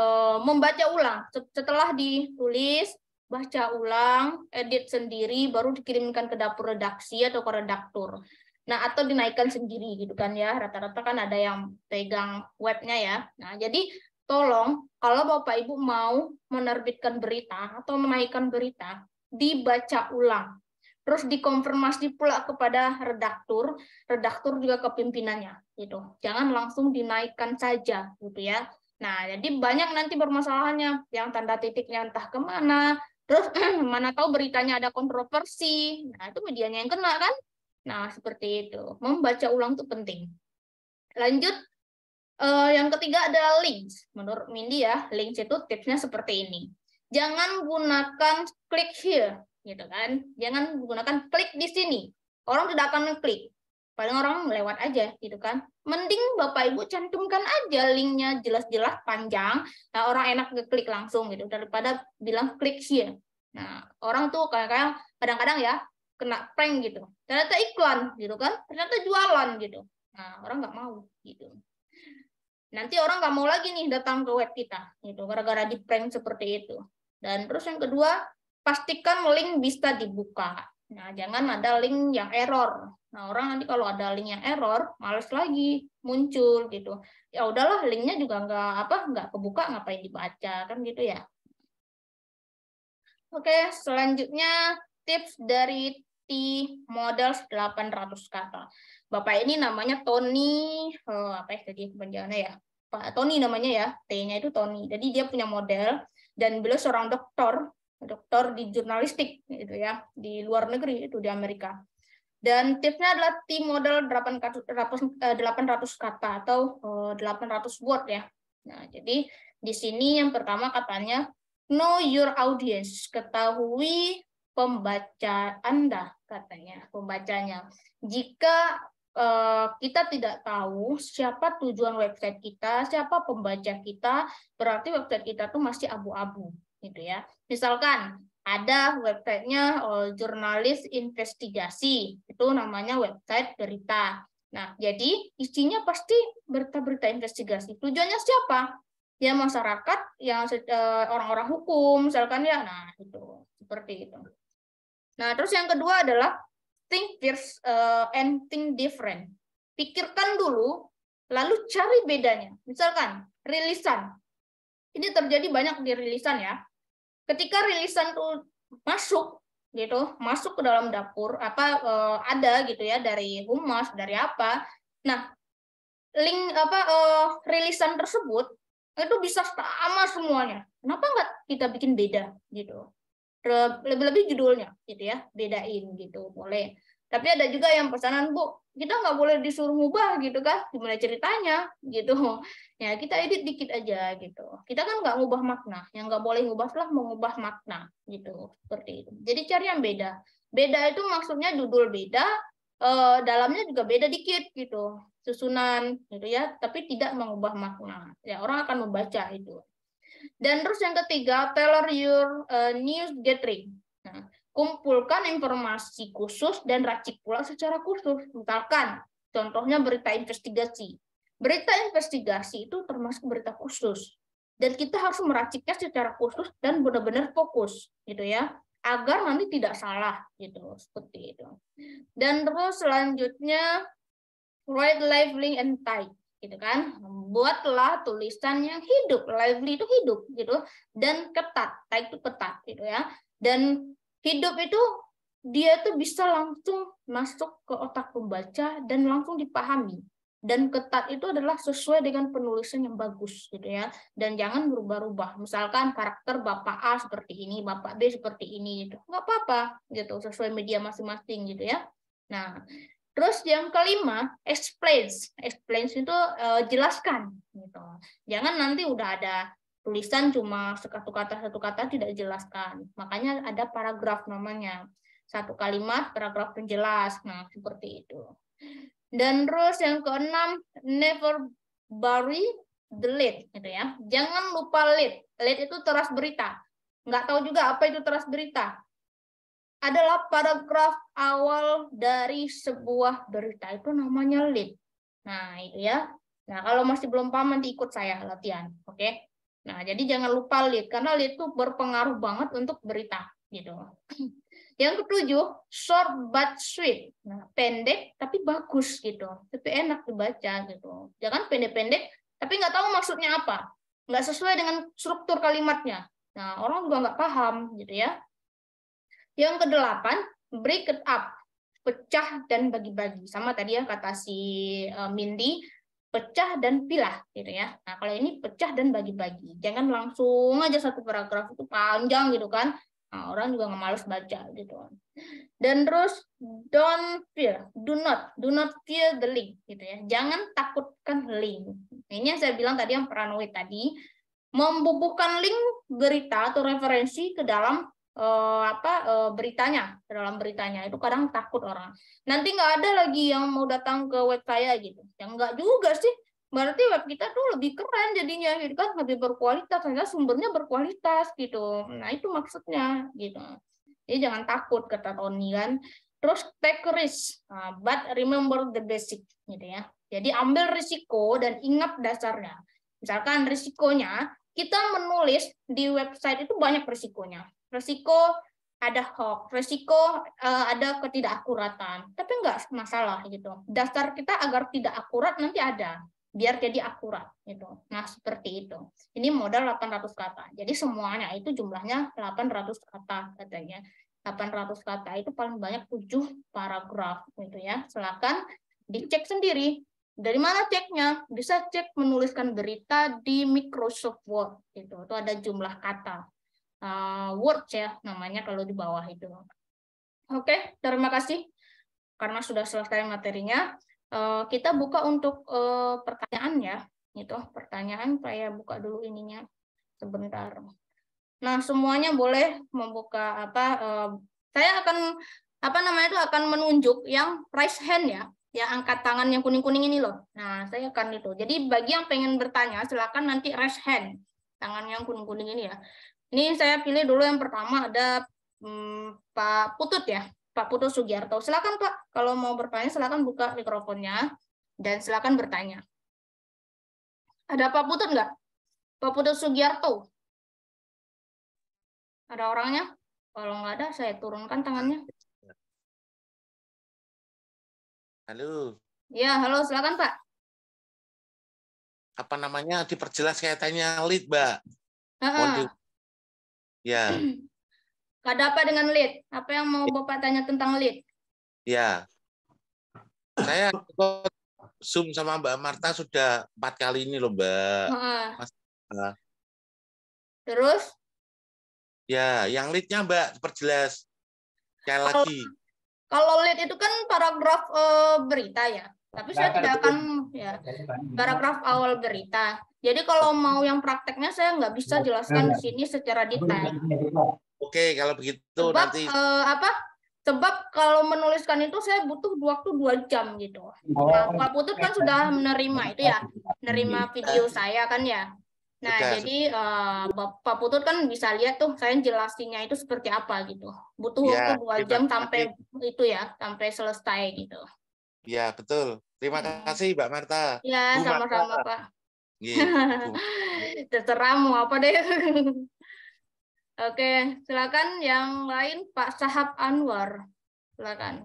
membaca ulang setelah ditulis, baca ulang, edit sendiri, baru dikirimkan ke dapur redaksi atau ke redaktur. Nah, atau dinaikkan sendiri gitu kan ya. Rata-rata kan ada yang pegang webnya ya. Nah, jadi tolong kalau Bapak Ibu mau menerbitkan berita atau menaikkan berita, dibaca ulang. Terus dikonfirmasi pula kepada redaktur, redaktur juga ke pimpinannya gitu. Jangan langsung dinaikkan saja gitu ya. Nah, jadi banyak nanti permasalahannya, yang tanda titiknya entah kemana, terus mana tahu beritanya ada kontroversi, nah itu medianya yang kena kan. Nah, seperti itu. Membaca ulang itu penting. Lanjut, yang ketiga adalah links. Menurut Mindy ya, links itu tipsnya seperti ini. Jangan gunakan klik here, gitu kan. Jangan gunakan klik di sini. Orang tidak akan ngeklik. Paling orang lewat aja, gitu kan. Mending Bapak Ibu cantumkan aja linknya jelas-jelas panjang. Nah, orang enak ngeklik langsung gitu daripada bilang klik here. Nah, orang tuh kayak kadang-kadang ya kena prank gitu. Ternyata iklan gitu kan. Ternyata jualan gitu. Nah, orang nggak mau gitu. Nanti orang nggak mau lagi nih datang ke web kita, gitu, gara-gara di prank seperti itu. Dan terus yang kedua, pastikan link bisa dibuka. Nah, jangan ada link yang error. Nah, orang nanti kalau ada link yang error, males lagi muncul gitu. Ya udahlah, linknya juga nggak kebuka, ngapain dibaca kan gitu ya. Oke, selanjutnya tips dari T-Models 800 kata. Bapak ini namanya Tony, apa ya tadi kepanjangannya ya? Pak Tony namanya ya, T-nya itu Tony. Jadi dia punya model dan beliau seorang dokter di jurnalistik gitu ya, di luar negeri itu di Amerika. Dan tipsnya adalah T-model 800 kata atau 800 word ya. Nah, jadi di sini yang pertama katanya know your audience, ketahui pembaca Anda katanya, pembacanya. Jika kita tidak tahu siapa tujuan website kita, siapa pembaca kita, berarti website kita tuh masih abu-abu gitu ya. Misalkan ada websitenya jurnalis investigasi, itu namanya website berita. Nah, jadi isinya pasti berita-berita investigasi. Tujuannya siapa? Ya masyarakat, yang orang-orang hukum, misalkan ya. Nah, itu seperti itu. Nah, terus yang kedua adalah think first and think different. Pikirkan dulu, lalu cari bedanya. Misalkan rilisan. Ini terjadi banyak di rilisan ya. Ketika rilisan tuh masuk ke dalam dapur ada gitu ya dari humas, dari apa. Nah, link rilisan tersebut itu bisa sama semuanya. Kenapa nggak kita bikin beda gitu? Lebih-lebih judulnya gitu ya, bedain gitu boleh. Tapi ada juga yang pesanan, Bu, kita nggak boleh disuruh ngubah gitu kan, gimana ceritanya gitu. Ya kita edit dikit aja gitu. Kita kan nggak ngubah makna, yang nggak boleh ngubah lah mengubah makna gitu, seperti itu. Jadi cari yang beda. Beda itu maksudnya judul beda, dalamnya juga beda dikit gitu, susunan gitu ya, tapi tidak mengubah makna. Ya orang akan membaca itu. Dan terus yang ketiga, tailor your news gathering. Nah, kumpulkan informasi khusus dan racik pula secara khusus. Misalkan, contohnya berita investigasi. Berita investigasi itu termasuk berita khusus. Dan kita harus meraciknya secara khusus dan benar-benar fokus, gitu ya, agar nanti tidak salah, gitu, seperti itu. Dan terus selanjutnya, write lively and tight. Gitu kan, buatlah tulisan yang hidup, lively itu hidup gitu, dan ketat, tight itu ketat gitu ya. Dan hidup itu dia tuh bisa langsung masuk ke otak pembaca dan langsung dipahami. Dan ketat itu adalah sesuai dengan penulisan yang bagus gitu ya, dan jangan berubah-ubah. Misalkan karakter Bapak A seperti ini, Bapak B seperti ini gitu, nggak apa-apa gitu, sesuai media masing-masing gitu ya. Nah, terus yang kelima, explains. Explains itu jelaskan. Gitu. Jangan nanti udah ada tulisan cuma satu kata tidak jelaskan. Makanya ada paragraf namanya. Satu kalimat, paragraf penjelas. Nah, seperti itu. Dan terus yang keenam, never bury the lead. Gitu ya. Jangan lupa lead. Lead itu teras berita. Nggak tahu juga apa itu teras berita. Adalah paragraf awal dari sebuah berita, itu namanya lead. Nah, itu ya. Nah, kalau masih belum paham nanti ikut saya latihan, oke? Nah, jadi jangan lupa lead karena lead itu berpengaruh banget untuk berita, gitu. Yang ketujuh, short but sweet. Nah, pendek tapi bagus gitu. Tapi enak dibaca gitu. Jangan pendek-pendek tapi nggak tahu maksudnya apa. Nggak sesuai dengan struktur kalimatnya. Nah, orang juga nggak paham gitu ya. Yang kedelapan, break it up, pecah dan bagi-bagi. Sama tadi ya kata si Mindy, pecah dan pilah gitu ya. Nah, kalau ini pecah dan bagi-bagi. Jangan langsung aja satu paragraf itu panjang gitu kan. Nah, orang juga nggak males baca gitu. Dan terus don't fear, do not fear the link gitu ya. Jangan takutkan link. Ini yang saya bilang tadi yang paranoid tadi, membubuhkan link berita atau referensi ke dalam beritanya, ke dalam beritanya itu kadang takut orang. Nanti nggak ada lagi yang mau datang ke web saya gitu. Yang nggak juga sih. Berarti web kita tuh lebih keren jadinya gitu kan, lebih berkualitas karena sumbernya berkualitas gitu. Nah, itu maksudnya gitu. Jadi jangan takut kata Tony kan. Terus take risk, but remember the basic gitu ya. Jadi ambil risiko dan ingat dasarnya. Misalkan risikonya kita menulis di website itu banyak risikonya. Risiko ada hoax, risiko ada ketidakakuratan, tapi nggak masalah gitu. Dasar kita agar tidak akurat nanti ada. biar jadi akurat gitu. Nah, seperti itu. Ini modal 800 kata. Jadi semuanya itu jumlahnya 800 kata katanya. 800 kata itu paling banyak 7 paragraf gitu ya. Silakan dicek sendiri. Dari mana ceknya? Bisa cek menuliskan berita di Microsoft Word gitu. Itu ada jumlah kata. Words ya namanya kalau di bawah itu. Oke, terima kasih karena sudah selesai materinya. Kita buka untuk pertanyaan ya. Itu pertanyaan, saya buka dulu ininya sebentar. Nah, semuanya boleh membuka saya akan akan menunjuk yang raise hand ya. Ya, angkat tangan yang kuning-kuning ini loh. Nah, saya akan itu. Jadi bagi yang pengen bertanya silakan nanti raise hand. Tangan yang kuning-kuning ini ya. Ini saya pilih dulu yang pertama ada Pak Putut ya. Pak Putut Sugiarto. Silakan Pak, kalau mau bertanya silakan buka mikrofonnya dan silakan bertanya. Ada Pak Putut nggak? Pak Putut Sugiarto. Ada orangnya? Kalau nggak ada, saya turunkan tangannya. Halo. Ya, halo, silakan Pak. Apa namanya? Diperjelas kaitannya lead, Mbak. Ya. Ada apa dengan lead? Apa yang mau Bapak tanya tentang lead? Ya. Saya Zoom sama Mbak Marta sudah 4 kali ini loh, Mbak. Terus? Ya, yang lead-nya Mbak, diperjelas. Sekali lagi. Kalau lead itu kan paragraf berita ya. Tapi saya tidak akan ya paragraf awal berita. Jadi kalau mau yang prakteknya saya nggak bisa jelaskan di sini secara detail. Oke, kalau begitu sebab, nanti. Sebab kalau menuliskan itu saya butuh waktu 2 jam gitu. Nah, Pak Putut kan sudah menerima itu ya, menerima video saya kan ya. Nah, jadi Pak Putut kan bisa lihat tuh saya jelasinnya itu seperti apa gitu. Butuh waktu 2 jam sampai itu ya, sampai selesai gitu. Ya, betul. Terima kasih Mbak Marta. Ya, sama-sama Pak. Terserah mau apa deh. Oke, silakan yang lain Pak Sahab Anwar. Silakan.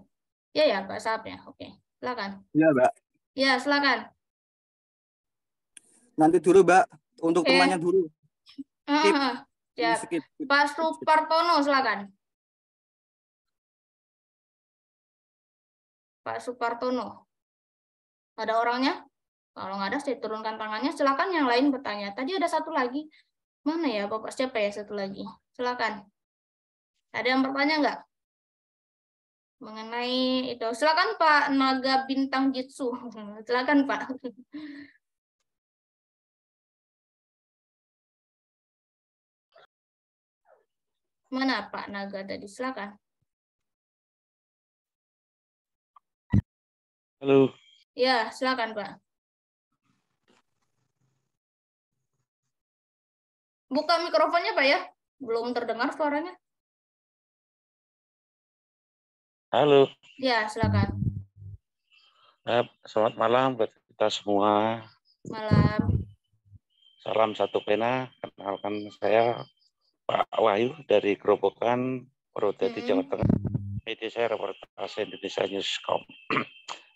Ya, Pak Sahab ya. Oke, silakan. Ya, Mbak. Ya, silakan. Nanti dulu, Mbak. Untuk temannya dulu. Ya. Pak Supartono, silakan. Pak Supartono. Ada orangnya? Kalau nggak ada, saya turunkan tangannya. Silakan yang lain bertanya. Tadi ada satu lagi. Mana ya, Bapak? Siapa ya satu lagi? Silakan. Ada yang bertanya nggak? Mengenai itu. Silakan Pak Naga Bintang Jitsu. Silakan Pak. Mana Pak Naga tadi? Silakan. Halo. Ya, silakan Pak. Buka mikrofonnya Pak ya. Belum terdengar suaranya. Halo. Ya, silakan. Selamat malam buat kita semua. Malam. Salam satu pena. Kenalkan saya Pak Wahyu dari Gerobokan, Purwodadi, Jawa Tengah. Media saya reportase Indonesia Newscom.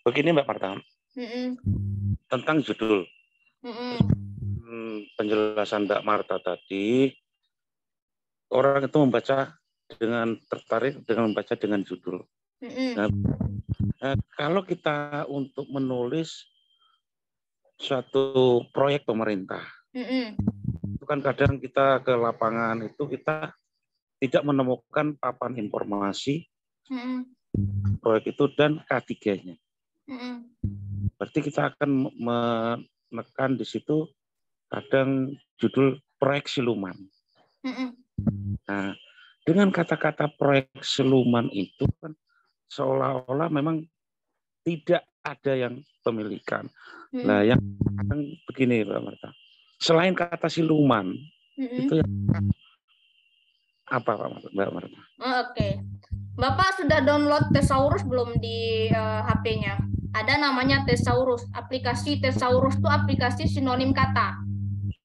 Begini Mbak Marta. Tentang judul. Penjelasan Mbak Marta tadi, orang itu membaca dengan tertarik dengan membaca dengan judul. Kalau kita untuk menulis suatu proyek pemerintah, itu kan kadang kita ke lapangan itu kita tidak menemukan papan informasi proyek itu dan K3-nya. Berarti kita akan menekan di situ kadang judul proyek siluman. Nah, dengan kata-kata proyek siluman itu kan seolah-olah memang tidak ada yang pemilikan. Nah, yang begini Mbak Marta. Selain kata siluman, itu yang apa Mbak Marta? Oke. Bapak sudah download Thesaurus belum di HP-nya? Ada namanya Thesaurus. Aplikasi Thesaurus itu aplikasi sinonim kata.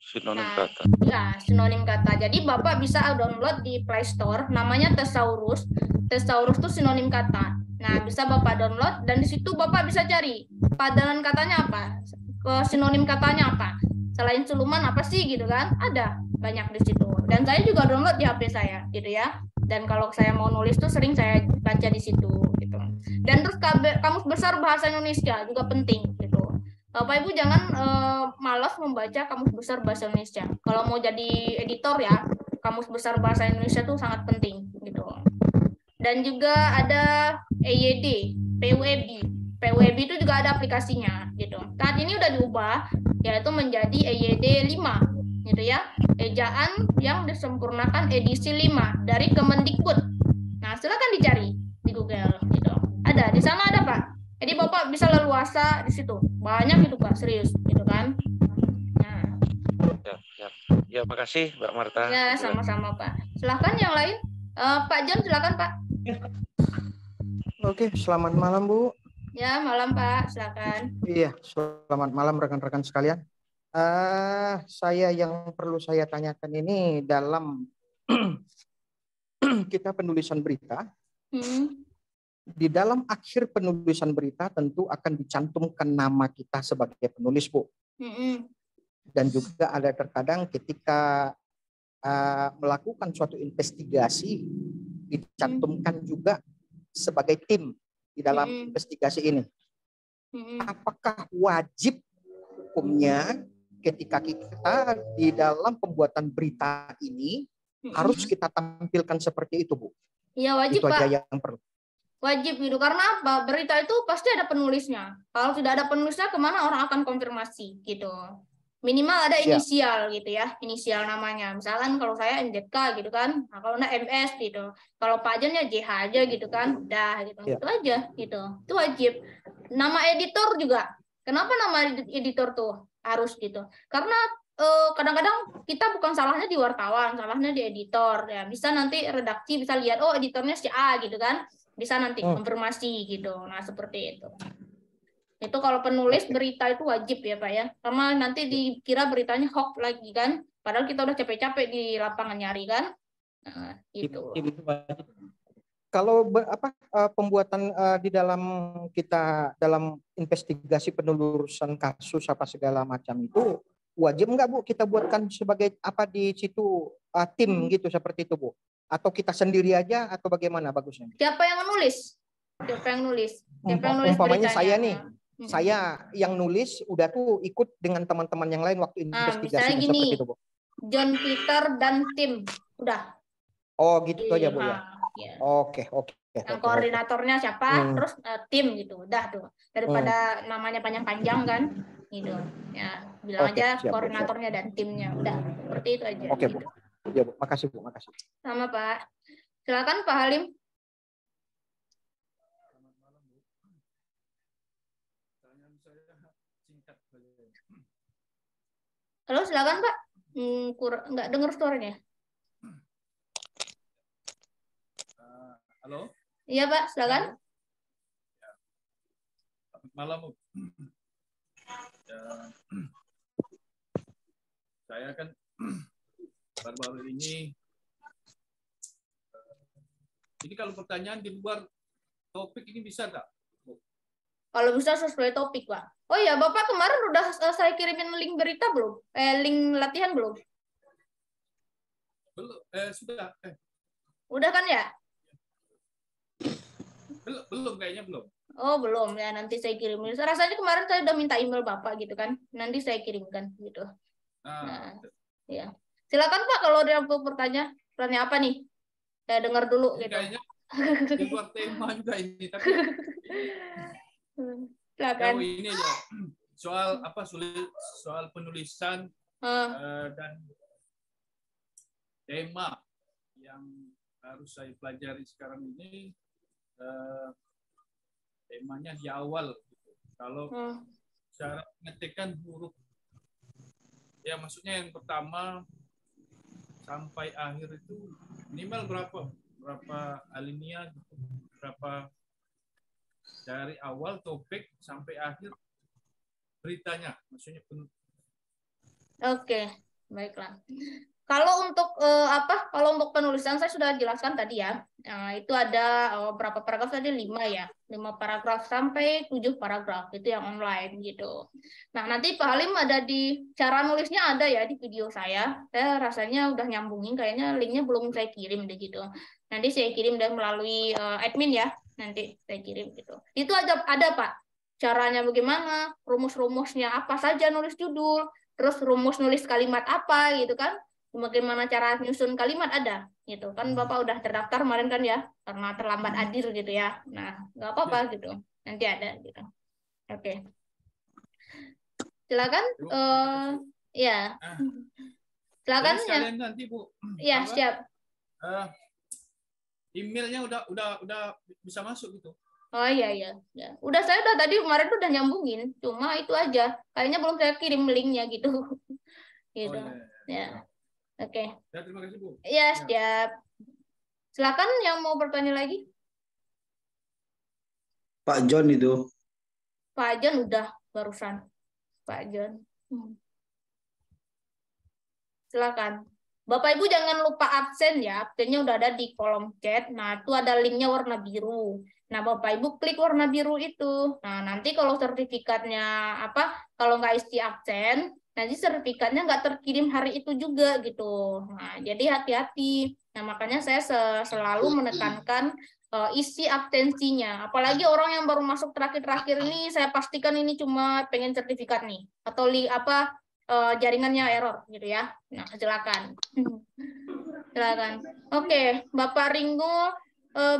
Sinonim kata. Ya, sinonim kata. Jadi Bapak bisa download di Play Store, namanya Thesaurus. Thesaurus itu sinonim kata. Nah, bisa Bapak download dan di situ Bapak bisa cari padanan katanya apa. sinonim katanya apa. Selain siluman apa sih gitu kan? Ada banyak di situ. Dan saya juga download di HP saya gitu ya. Dan kalau saya mau nulis tuh sering saya baca di situ gitu. Dan terus kamus besar bahasa Indonesia juga penting gitu. Bapak Ibu jangan malas membaca kamus besar bahasa Indonesia. Kalau mau jadi editor ya, kamus besar bahasa Indonesia tuh sangat penting gitu. Dan juga ada EYD, PUEB. PUEB itu juga ada aplikasinya gitu. Saat ini udah diubah yaitu menjadi EYD 5 gitu ya. Ejaan yang disempurnakan edisi 5 dari Kemendikbud. Nah, silakan dicari di Google gitu. Ada di sana ada, Pak. Jadi Bapak bisa leluasa di situ. Banyak itu, Pak, serius gitu kan. Nah. Ya, makasih Mbak Marta. Ya, sama-sama, Pak. Silakan yang lain. Pak John, silakan, Pak. Oke, selamat malam, Bu. Ya, malam, Pak. Silakan. Iya, selamat malam rekan-rekan sekalian. Saya yang perlu saya tanyakan ini dalam kita penulisan berita. Di dalam akhir penulisan berita tentu akan dicantumkan nama kita sebagai penulis, Bu. Dan juga ada terkadang ketika melakukan suatu investigasi dicantumkan juga sebagai tim di dalam investigasi ini. Apakah wajib hukumnya ketika kita di dalam pembuatan berita ini harus kita tampilkan seperti itu, Bu? Iya, wajib, itu Pak. aja yang perlu. Wajib gitu, karena apa? Berita itu pasti ada penulisnya. Kalau tidak ada penulisnya, kemana orang akan konfirmasi gitu. Minimal ada inisial gitu ya, inisial namanya. Misalkan kalau saya NZK gitu kan, nah, kalau enggak MS gitu. Kalau Pak Jan ya JH aja gitu kan, udah gitu. Itu aja gitu. Itu wajib. Nama editor juga. Kenapa nama editor tuh harus gitu? Karena kadang-kadang kita bukan salahnya di wartawan, salahnya di editor ya. Bisa nanti redaksi bisa lihat oh editornya si A gitu kan. Bisa nanti konfirmasi gitu. Nah, seperti itu. Itu kalau penulis berita itu wajib ya Pak ya. Karena nanti dikira beritanya hoax lagi kan. Padahal kita udah capek-capek di lapangan nyari kan. Nah, gitu. Kalau pembuatan di dalam kita dalam investigasi penelusuran kasus apa segala macam itu wajib enggak, Bu, kita buatkan sebagai apa di situ tim gitu seperti itu, Bu? Atau kita sendiri aja atau bagaimana bagusnya? Siapa yang menulis? Siapa yang nulis? Siapa yang nulis umpamanya beritanya? Saya nih. Saya yang nulis udah tuh ikut dengan teman-teman yang lain waktu investigasi seperti itu, Bu. John Peter dan tim. Udah. Oh, gitu aja, Bu ya. Ya. Oke. Yang koordinatornya siapa? Terus tim gitu. Udah tuh. Daripada namanya panjang-panjang kan. Gitu. Ya, bilang aja koordinatornya dan timnya. Udah. Seperti itu aja. Oke, gitu. Bu. Ya, Bu. Makasih, Bu. Makasih. Sama, Pak. Silakan Pak Halim. Halo, silakan Pak. Nggak dengar suaranya. Halo. Iya Pak, silakan. Selamat malam, Bu. Saya kan baru-baru ini kalau pertanyaan di luar topik ini bisa nggak? Kalau bisa sesuai topik, Pak. Oh iya, Bapak kemarin udah saya kirimin link berita belum? Link latihan belum? Belum, sudah. Udah kan ya? Belum kayaknya belum. Oh, belum ya, nanti saya kirimin. Rasanya kemarin saya udah minta email Bapak gitu kan. Nanti saya kirimkan gitu. Nah, ya. Silakan Pak kalau ada pertanyaan. Pertanyaan apa nih? Saya dengar dulu gitu. Kayaknya di luar tema juga ini, tapi silakan. Ini aja. Soal penulisan dan tema yang harus saya pelajari sekarang ini, temanya di awal. Kalau cara mengetikkan huruf, ya maksudnya yang pertama sampai akhir itu minimal berapa alinea, berapa dari awal topik sampai akhir beritanya, maksudnya. Oke, baiklah. Kalau untuk kalau untuk penulisan saya sudah jelaskan tadi ya. Nah, itu ada berapa paragraf tadi? 5 ya. 5 paragraf sampai 7 paragraf itu yang online gitu. Nah, nanti Pak Halim ada di cara nulisnya ada ya di video saya. Saya rasanya udah nyambungin, kayaknya linknya belum saya kirim deh gitu. Nanti saya kirim dan melalui admin ya. Nanti saya kirim gitu. Itu ada Pak. Caranya bagaimana? Rumus-rumusnya apa saja nulis judul, terus rumus nulis kalimat apa gitu kan? Bagaimana cara nyusun kalimat ada gitu kan. Bapak udah terdaftar kemarin kan ya karena terlambat hadir gitu ya. Nah nggak apa-apa gitu, nanti ada gitu. Oke, silakan ya, silakan ya. Nanti Bu ya siap. Emailnya udah bisa masuk gitu. Oh iya ya. Udah, saya udah tadi kemarin tuh udah nyambungin, cuma itu aja kayaknya belum saya kirim linknya gitu. Gitu. Ya. Oke. Ya, terima kasih, Bu. Ya, siap. Silakan yang mau bertanya lagi. Pak John itu. Pak John udah barusan. Pak John. Silakan. Bapak Ibu jangan lupa absen ya. Absennya udah ada di kolom chat. Nah, itu ada linknya warna biru. Nah, Bapak Ibu klik warna biru itu. Nah, nanti kalau sertifikatnya kalau nggak isi absen, nanti sertifikatnya nggak terkirim hari itu juga gitu. Nah, jadi hati-hati. Nah, makanya saya selalu menekankan isi absensinya. Apalagi orang yang baru masuk terakhir-terakhir ini, saya pastikan ini cuma pengen sertifikat nih. Atau jaringannya error gitu ya. Nah, silakan. Silakan. Oke, Bapak Ringo,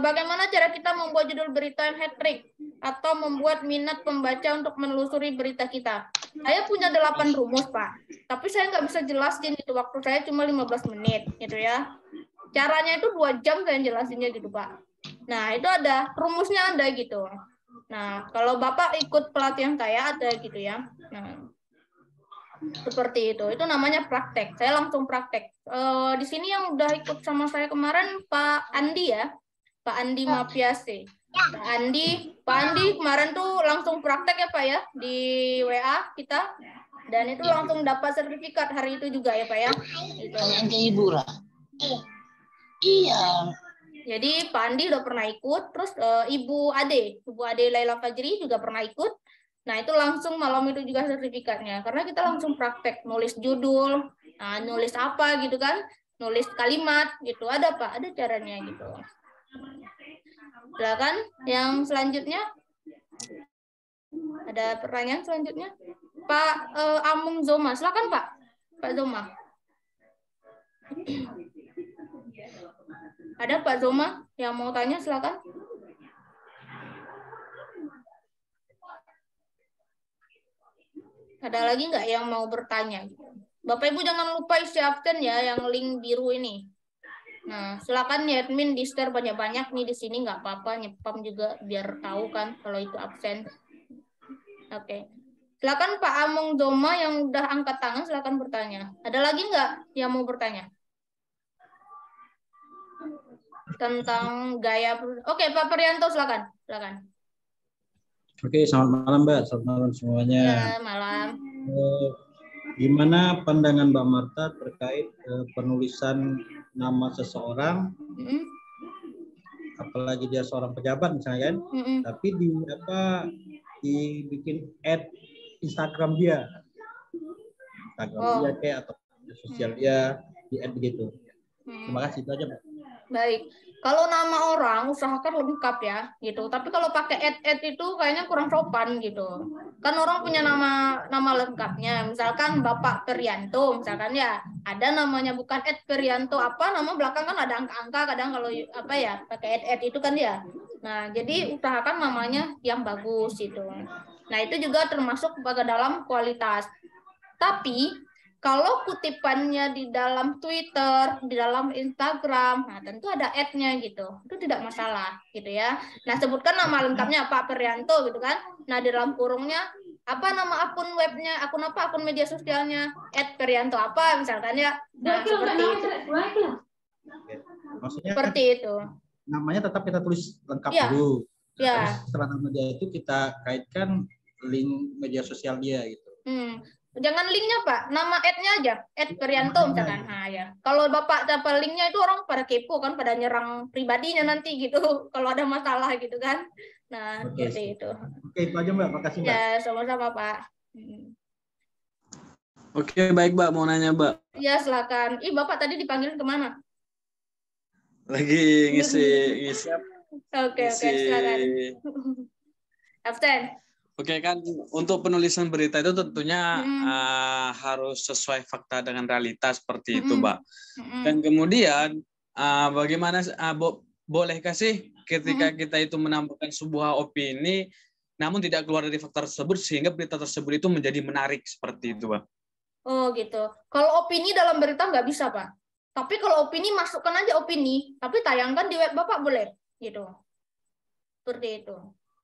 bagaimana cara kita membuat judul berita yang hat-trick atau membuat minat pembaca untuk menelusuri berita kita? Saya punya 8 rumus, Pak. Tapi saya nggak bisa jelasin itu, waktu saya cuma 15 menit gitu ya. Caranya itu 2 jam saya jelasinnya gitu, Pak. Nah, itu ada rumusnya ada gitu. Nah, kalau Bapak ikut pelatihan saya ada gitu ya. Nah, seperti itu namanya praktek. Saya langsung praktek. Di sini yang udah ikut sama saya kemarin Pak Andi ya, Pak Andi Mapiase. Pak Andi kemarin tuh langsung praktek ya Pak ya di WA kita, dan itu langsung dapat sertifikat hari itu juga ya Pak ya. Itu. Ibu lah. Iya. Jadi Pak Andi udah pernah ikut, terus Ibu Ade Laila Fajri juga pernah ikut. Nah, itu langsung malam itu juga sertifikatnya. Karena kita langsung praktek nulis judul, nulis apa gitu kan, nulis kalimat gitu. Ada Pak, ada caranya gitu. Silakan yang selanjutnya. Ada pertanyaan selanjutnya? Pak Amung Zoma, silakan Pak. Pak Zoma. Ada Pak Zoma yang mau tanya, silakan. Ada lagi nggak yang mau bertanya? Bapak Ibu jangan lupa isi absen ya, yang link biru ini. Nah, silakan ya admin di share banyak-banyak nih di sini, nggak apa-apa, nyepam juga biar tahu kan kalau itu absen. Oke. Silakan Pak Amung Doma yang udah angkat tangan, silakan bertanya. Ada lagi nggak yang mau bertanya? Tentang gaya. Oke, Pak Prianto silakan. Silakan. Oke, selamat malam Mbak, selamat malam semuanya. Ya, malam. Gimana pandangan Mbak Marta terkait penulisan nama seseorang, apalagi dia seorang pejabat misalnya kan, tapi dibikin add Instagram dia, dia kayak atau sosial dia di add begitu. Terima kasih, itu aja Mbak. Baik. Kalau nama orang usahakan lengkap ya, gitu. Tapi kalau pakai add itu kayaknya kurang sopan gitu. Kan orang punya nama lengkapnya. Misalkan Bapak Perianto, misalkan ya, ada namanya bukan Perianto nama belakang kan ada angka-angka. Kadang kalau pakai add itu kan ya. Nah, jadi usahakan namanya yang bagus gitu. Nah, itu juga termasuk ke dalam kualitas. Tapi kalau kutipannya di dalam Twitter, di dalam Instagram, nah tentu ada ad-nya gitu. Itu tidak masalah gitu ya. Nah, sebutkan nama lengkapnya Pak Perianto gitu kan. Nah, di dalam kurungnya apa nama akun webnya, akun media sosialnya, @perianto apa misalkan ya. Nah, seperti itu. Maksudnya seperti itu. Namanya tetap kita tulis lengkap ya. dulu. Ya. Setelah nama dia itu kita kaitkan link media sosial dia gitu. Jangan linknya Pak, nama ad-nya aja, @Prianto misalkan. Nah ya, kalau Bapak dapat linknya itu orang pada kepo kan, pada nyerang pribadinya nanti gitu, kalau ada masalah gitu kan. Nah seperti itu. Oke, itu aja Mbak, makasih Mbak. Ya sama-sama Pak. Oke, baik Mbak, mau nanya Mbak. Ya silakan. Bapak tadi dipanggil kemana? Lagi ngisi Oke, silakan. Absen. Oke kan, untuk penulisan berita itu tentunya harus sesuai fakta dengan realitas seperti itu, Mbak. Dan kemudian bagaimana bolehkah sih ketika kita itu menambahkan sebuah opini, namun tidak keluar dari fakta tersebut sehingga berita tersebut itu menjadi menarik seperti itu, Pak? Oh gitu. Kalau opini dalam berita nggak bisa, Pak. Tapi kalau opini masukkan aja opini, tapi tayangkan di web Bapak boleh, gitu. Seperti itu.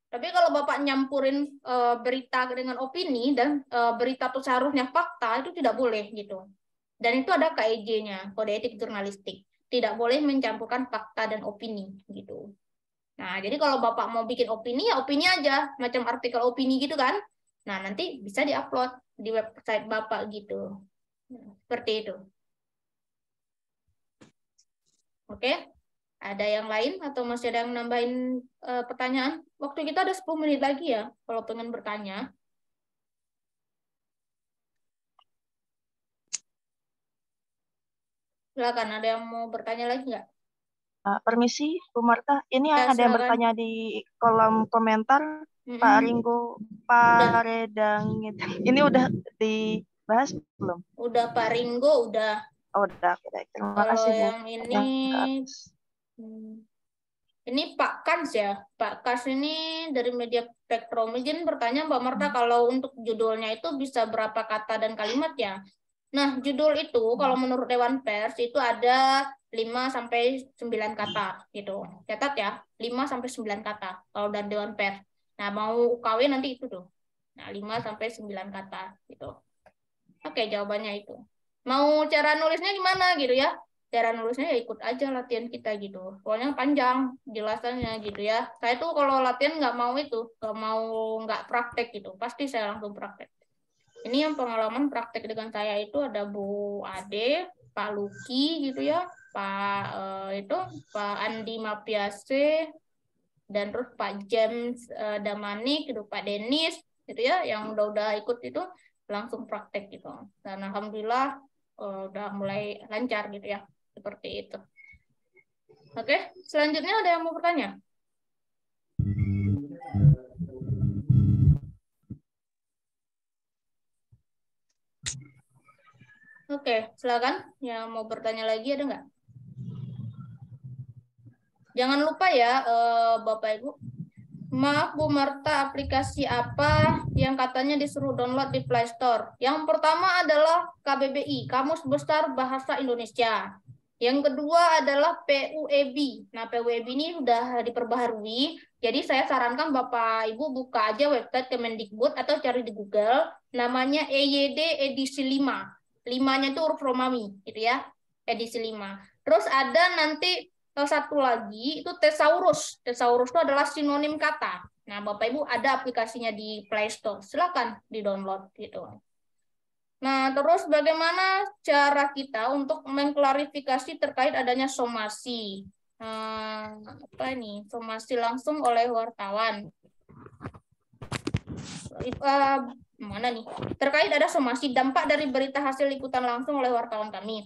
Tapi kalau Bapak nyampurin berita dengan opini dan berita itu seharusnya fakta, itu tidak boleh gitu. Dan itu ada KEJ-nya, Kode Etik Jurnalistik. Tidak boleh mencampurkan fakta dan opini gitu. Nah, jadi kalau Bapak mau bikin opini, ya opini aja, macam artikel opini gitu kan. Nah, nanti bisa diupload di website Bapak gitu. Seperti itu. Oke. Ada yang lain atau masih ada yang nambahin pertanyaan? Waktu kita ada 10 menit lagi ya, kalau pengen bertanya. Silakan, ada yang mau bertanya lagi nggak? Permisi, Bu Marta. Ini Ya, ada yang bertanya di kolom komentar. Pak Ringo Paredangit. Ini udah dibahas belum? Udah Pak Ringo, udah. Oh, udah. Terima kasih, Bu. Yang ini Pak Kans ya. Pak Kans ini dari Media Spektrum. Izin bertanya Mbak Marta, kalau untuk judulnya itu bisa berapa kata dan kalimat ya? Nah, judul itu kalau menurut Dewan Pers itu ada 5-9 kata gitu. Catat ya, 5-9 kata kalau dari Dewan Pers. Nah, mau UKW nanti itu tuh. Nah, 5-9 kata gitu. Oke, jawabannya itu. Mau cara nulisnya gimana gitu ya? Cara nulisnya ya ikut aja latihan kita gitu. Pokoknya panjang jelasannya gitu ya. Saya tuh kalau latihan nggak praktek gitu. Pasti saya langsung praktek. Ini yang pengalaman praktek dengan saya itu ada Bu Ade, Pak Luki gitu ya, Pak Andi Mapiase, dan terus Pak James Damanik, gitu, Pak Denis gitu ya, yang udah ikut itu langsung praktek gitu. Dan alhamdulillah udah mulai lancar gitu ya, seperti itu. Oke, selanjutnya ada yang mau bertanya? Oke, silakan. Yang mau bertanya lagi ada nggak? Jangan lupa ya, Bapak Ibu. Maaf Bu Marta, aplikasi apa yang katanya disuruh download di Play Store? Yang pertama adalah KBBI, Kamus Besar Bahasa Indonesia. Yang kedua adalah PUEB. Nah, PUEB ini sudah diperbaharui. Jadi saya sarankan Bapak Ibu buka aja website Kemendikbud atau cari di Google. Namanya EYD edisi 5. 5-nya itu huruf Romawi, gitu ya. Edisi 5. Terus ada nanti satu lagi itu Thesaurus. Thesaurus itu adalah sinonim kata. Nah, Bapak Ibu ada aplikasinya di Play Store. Silakan di-download gitu. Nah, terus bagaimana cara kita untuk mengklarifikasi terkait adanya somasi? Apa ini? Somasi langsung oleh wartawan. Mana nih? Terkait ada somasi, dampak dari berita hasil liputan langsung oleh wartawan kami.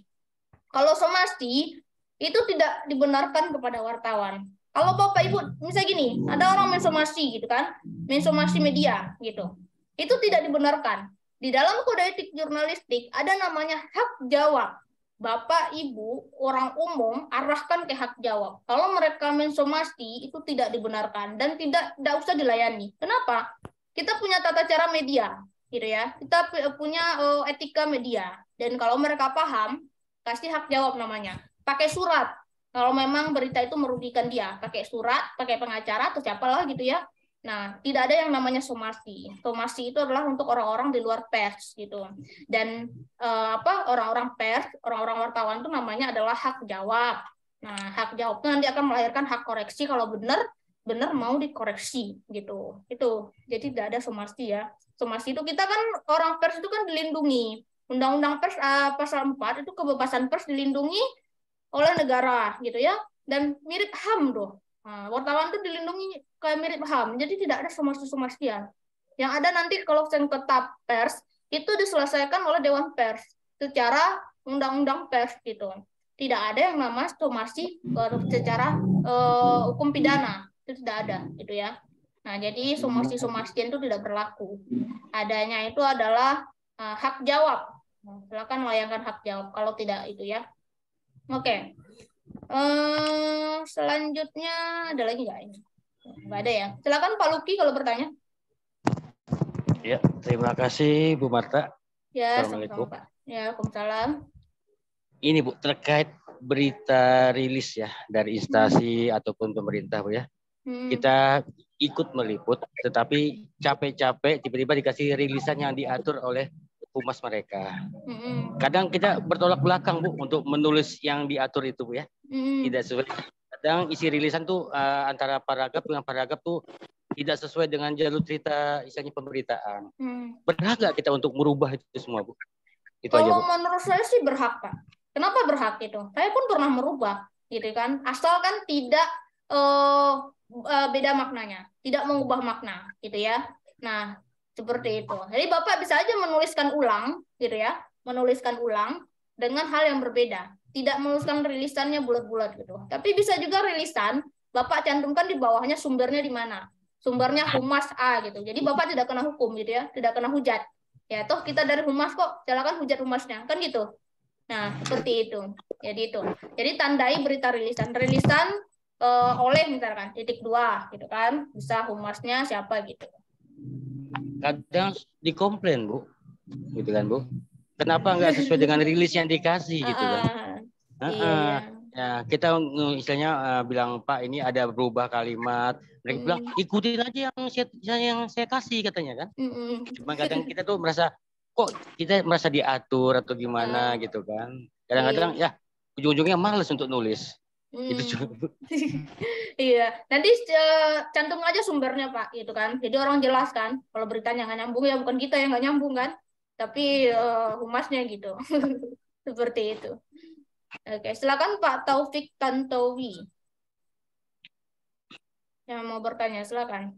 Kalau somasi itu tidak dibenarkan kepada wartawan. Kalau Bapak Ibu, misalnya gini, ada orang mensomasi gitu kan, mensomasi media gitu. Itu tidak dibenarkan. Di dalam Kode Etik Jurnalistik ada namanya hak jawab. Bapak, Ibu, orang umum arahkan ke hak jawab. Kalau mereka mensomasi itu tidak dibenarkan dan tidak usah dilayani. Kenapa? Kita punya tata cara media, gitu ya. Kita punya etika media. Dan kalau mereka paham, kasih hak jawab namanya. Pakai surat. Kalau memang berita itu merugikan dia, pakai surat, pakai pengacara atau siapalah gitu ya. Nah, tidak ada yang namanya somasi. Somasi itu adalah untuk orang-orang di luar pers gitu. Dan orang-orang pers, orang-orang wartawan itu namanya adalah hak jawab. Nah, hak jawab itu nanti akan melahirkan hak koreksi kalau benar, benar mau dikoreksi gitu. Itu. Jadi tidak ada somasi ya. Somasi itu kita kan orang pers itu kan dilindungi. Undang-Undang Pers pasal 4 itu kebebasan pers dilindungi oleh negara gitu ya. Dan mirip HAM tuh. Nah, wartawan itu dilindungi kayak mirip HAM. Jadi tidak ada somasi-somasian. Yang ada nanti kalau sengketa pers itu diselesaikan oleh Dewan Pers secara undang-undang pers gitu. Tidak ada yang namanya somasi secara hukum pidana. Itu tidak ada gitu ya. Nah, jadi somasi-somasian itu tidak berlaku. Adanya itu adalah hak jawab. Nah, silakan layangkan hak jawab kalau tidak itu ya. Oke. Selanjutnya ada lagi nggak ini? Nggak ada ya. Silakan Pak Luki kalau bertanya. Ya, terima kasih Bu Marta. Ya, Assalamualaikum. Pak. Ya, Waalaikumsalam. Ini Bu, terkait berita rilis ya dari instansi ataupun pemerintah Bu ya. Kita ikut meliput, tetapi capek-capek tiba-tiba dikasih rilisan yang diatur oleh humas mereka. Kadang kita bertolak belakang Bu untuk menulis yang diatur itu Bu ya. Tidak sesuai. Kadang isi rilisan tuh antara paragraf dengan paragraf tuh tidak sesuai dengan jalur cerita isinya pemberitaan. Berhak nggak kita untuk merubah itu semua Bu? Itu kalau aja, Bu. menurut saya sih berhak Pak. Kenapa berhak itu? Saya pun pernah merubah, gitu kan? Asalkan tidak beda maknanya, tidak mengubah makna, gitu ya. Nah, seperti itu. Jadi Bapak bisa aja menuliskan ulang, gitu ya, menuliskan ulang dengan hal yang berbeda. Tidak menuliskan rilisannya bulat-bulat gitu. Tapi bisa juga rilisan Bapak cantumkan di bawahnya sumbernya di mana. Sumbernya humas A gitu. Jadi Bapak tidak kena hukum gitu ya, tidak kena hujat. Ya toh kita dari humas kok, silakan hujat humasnya, kan gitu. Nah, seperti itu. Jadi itu. Jadi tandai berita rilisan. Rilisan oleh misalkan titik 2 gitu kan. Bisa humasnya siapa gitu. Kadang dikomplain Bu, gitu kan Bu. Kenapa nggak sesuai dengan rilis yang dikasih gitu kan? Ya, kita istilahnya bilang Pak ini ada berubah kalimat. Mereka bilang ikutin aja yang saya kasih katanya kan. Cuma kadang kita tuh merasa kok kita merasa diatur atau gimana gitu kan. Kadang-kadang ya ujung-ujungnya males untuk nulis. Itu iya, nanti cantum aja sumbernya Pak gitu kan. Jadi orang jelas kan. Kalau beritanya nggak nyambung ya bukan kita yang nggak nyambung kan. Tapi humasnya gitu. Seperti itu. Oke, silakan Pak Taufik Tantowi. Yang mau bertanya, silakan.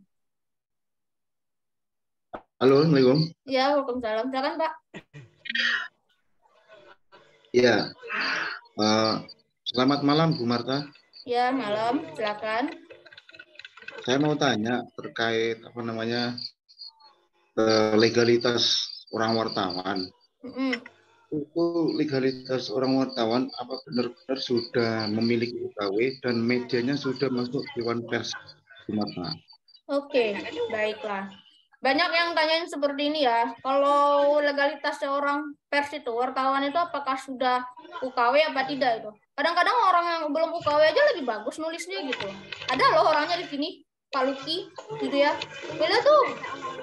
Halo, Assalamualaikum. Ya, waalaikumsalam. Silakan Pak. Ya, selamat malam Bu Marta. Ya, malam. Silakan. Saya mau tanya terkait legalitas orang wartawan. Itu legalitas orang wartawan apa benar-benar sudah memiliki UKW dan medianya sudah masuk Dewan Pers Bu Marta? Oke, baiklah. Banyak yang tanyain seperti ini ya. Kalau legalitas seorang pers itu, wartawan itu apakah sudah UKW apa tidak itu? Kadang-kadang orang yang belum UKW aja lebih bagus nulisnya gitu. Ada loh orangnya di sini, Pak Luki, gitu ya. Beliau tuh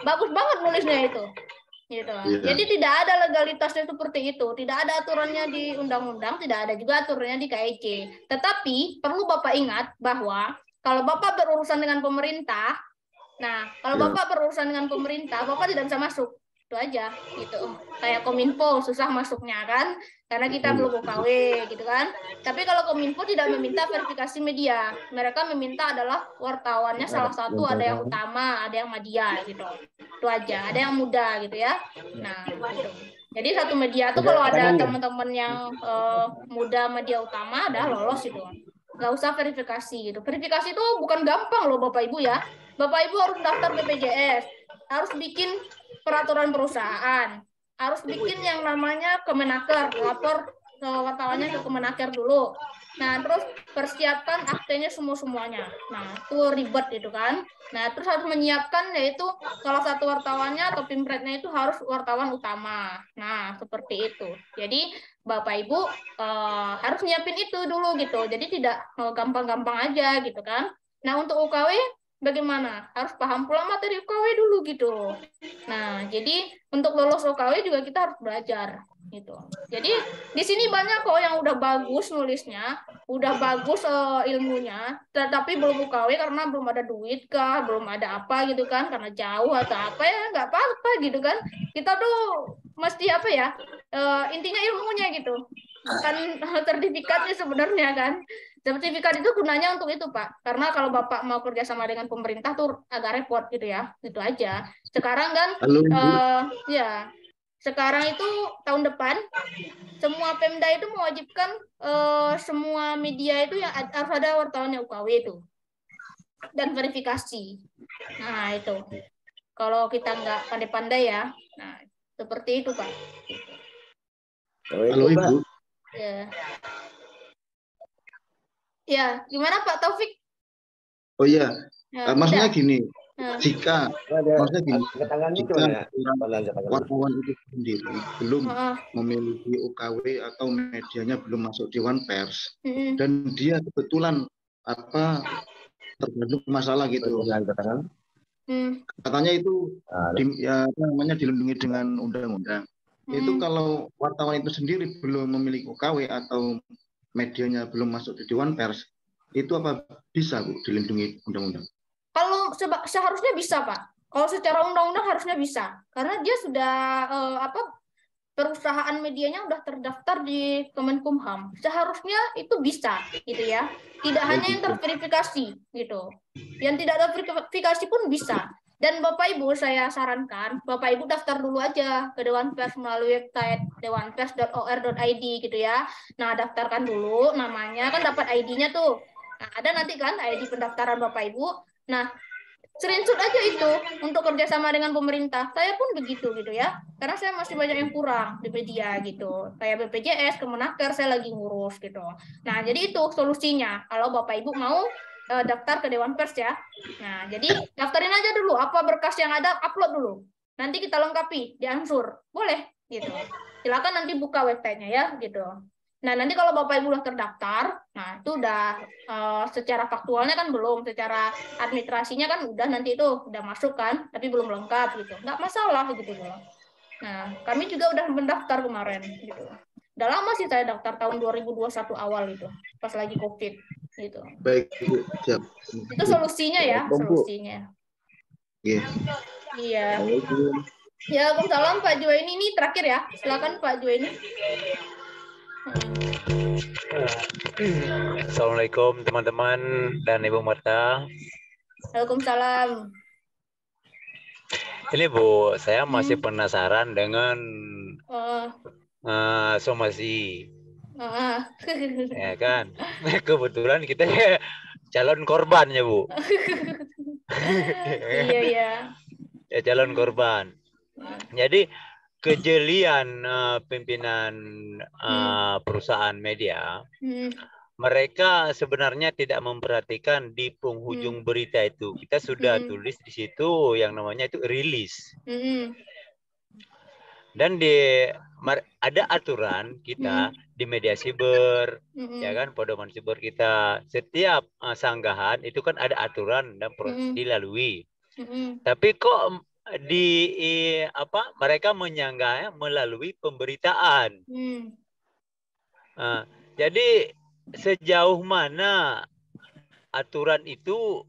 bagus banget nulisnya itu. Gitu. Yeah. Jadi tidak ada legalitasnya seperti itu. Tidak ada aturannya di undang-undang, tidak ada juga aturannya di KIC. Tetapi perlu Bapak ingat bahwa kalau Bapak berurusan dengan pemerintah, kalau Bapak berurusan dengan pemerintah, Bapak tidak bisa masuk. Itu aja gitu. Kayak Kominfo susah masuknya kan, karena kita belum UKW gitu kan. Tapi kalau Kominfo tidak meminta verifikasi media, mereka meminta adalah wartawannya salah satu, ada yang utama, ada yang media gitu. Itu aja, ada yang muda gitu ya. Nah, gitu. Jadi satu media tuh kalau ada teman-teman yang muda media utama ada lolos itu. Nggak usah verifikasi gitu. Verifikasi itu bukan gampang loh Bapak Ibu ya. Bapak Ibu harus daftar BPJS, harus bikin peraturan perusahaan, harus bikin yang namanya Kemenaker, lapor wartawannya ke Kemenaker dulu. Nah, terus persiapkan aktenya semuanya. Nah, itu ribet itu kan. Nah, terus harus menyiapkan yaitu salah satu wartawannya atau pimpretnya itu harus wartawan utama. Nah, seperti itu. Jadi Bapak Ibu harus nyiapin itu dulu gitu. Jadi tidak gampang-gampang aja gitu kan. Nah, untuk UKW bagaimana? Harus paham pula materi UKW dulu gitu. Nah, jadi untuk lolos UKW juga kita harus belajar gitu. Jadi di sini banyak kok yang udah bagus nulisnya, udah bagus ilmunya, tetapi belum UKW karena belum ada duit kah, belum ada apa gitu kan, karena jauh atau apa ya, nggak apa-apa gitu kan. Kita tuh mesti apa ya, intinya ilmunya gitu, bukan sertifikatnya sebenarnya kan. Sertifikat itu gunanya untuk itu, Pak. Karena kalau Bapak mau kerja sama dengan pemerintah tuh agak repot gitu ya. Itu aja. Sekarang kan ya. Sekarang itu tahun depan semua Pemda itu mewajibkan semua media itu yang harus ada wartawannya UKW itu. Dan verifikasi. Nah, itu. Kalau kita nggak pandai-pandai ya. Nah, seperti itu, Pak. Halo, Ibu. Ya. Ya, gimana Pak Taufik? Oh iya, maksudnya gini, jika wartawan itu sendiri belum memiliki UKW atau medianya belum masuk Dewan Pers, dan dia kebetulan terjadi masalah gitu, katanya itu dilindungi dengan undang-undang. Itu kalau wartawan itu sendiri belum memiliki UKW atau medianya belum masuk di Dewan Pers, itu apa bisa Bu dilindungi undang-undang? Kalau seharusnya bisa, Pak. Kalau secara undang-undang harusnya bisa, karena dia sudah perusahaan medianya udah terdaftar di Kemenkumham. Seharusnya itu bisa, gitu ya. Tidak hanya yang terverifikasi, gitu. Yang tidak terverifikasi pun bisa. Dan Bapak Ibu saya sarankan, Bapak Ibu daftar dulu aja ke Dewan Pers melalui website dewanpers.or.id gitu ya. Nah, daftarkan dulu namanya, kan dapat ID-nya tuh. Nah, ada nanti kan ID pendaftaran Bapak Ibu. Nah, screenshot aja itu untuk kerjasama dengan pemerintah. Saya pun begitu gitu ya. Karena saya masih banyak yang kurang di media gitu. Kayak BPJS, Kemenaker saya lagi ngurus gitu. Nah, jadi itu solusinya. Kalau Bapak Ibu mau daftar ke Dewan Pers ya. Nah, jadi daftarin aja dulu apa berkas yang ada, upload dulu. Nanti kita lengkapi, diansur. Boleh gitu. Silakan nanti buka websitenya ya gitu. Nah, nanti kalau Bapak Ibu udah terdaftar, nah itu udah secara faktualnya kan belum, secara administrasinya kan udah nanti itu udah masuk kan, tapi belum lengkap gitu. Nggak masalah gitu loh. Nah, kami juga udah mendaftar kemarin gitu. Udah lama sih saya daftar tahun 2021 awal itu, pas lagi COVID gitu. Baik, Bu. Siap. Itu solusinya ya, solusinya. Iya. Iya. Ya, Waalaikumsalam Pak Juwaini, ini terakhir ya. Silakan Pak Juwaini. Assalamualaikum teman-teman dan Ibu Marta. Waalaikumsalam. Ini Bu, saya masih penasaran dengan somasi. Ya kan, kebetulan kita calon korban ya Bu. Iya. Ya, calon korban. Jadi kejelian pimpinan perusahaan media, mereka sebenarnya tidak memperhatikan di penghujung berita itu. Kita sudah tulis di situ yang namanya itu rilis. Dan ada aturan kita di media siber, ya kan, pedoman siber kita. Setiap sanggahan itu kan ada aturan dan proses dilalui. Tapi kok mereka menyanggahnya melalui pemberitaan. Jadi sejauh mana aturan itu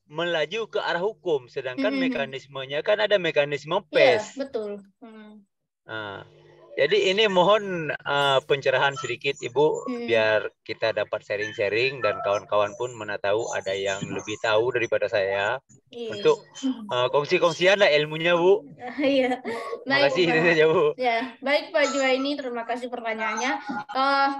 melaju ke arah hukum, sedangkan mekanismenya kan ada mekanisme PES. Iya, betul. Jadi ini mohon pencerahan sedikit Ibu, biar kita dapat sharing-sharing dan kawan-kawan pun mana tahu ada yang lebih tahu daripada saya. Untuk kongsi-kongsian lah ilmunya Bu. Iya. Terima kasih itu saja Bu. Ya, baik Pak Juwaini, terima kasih pertanyaannya.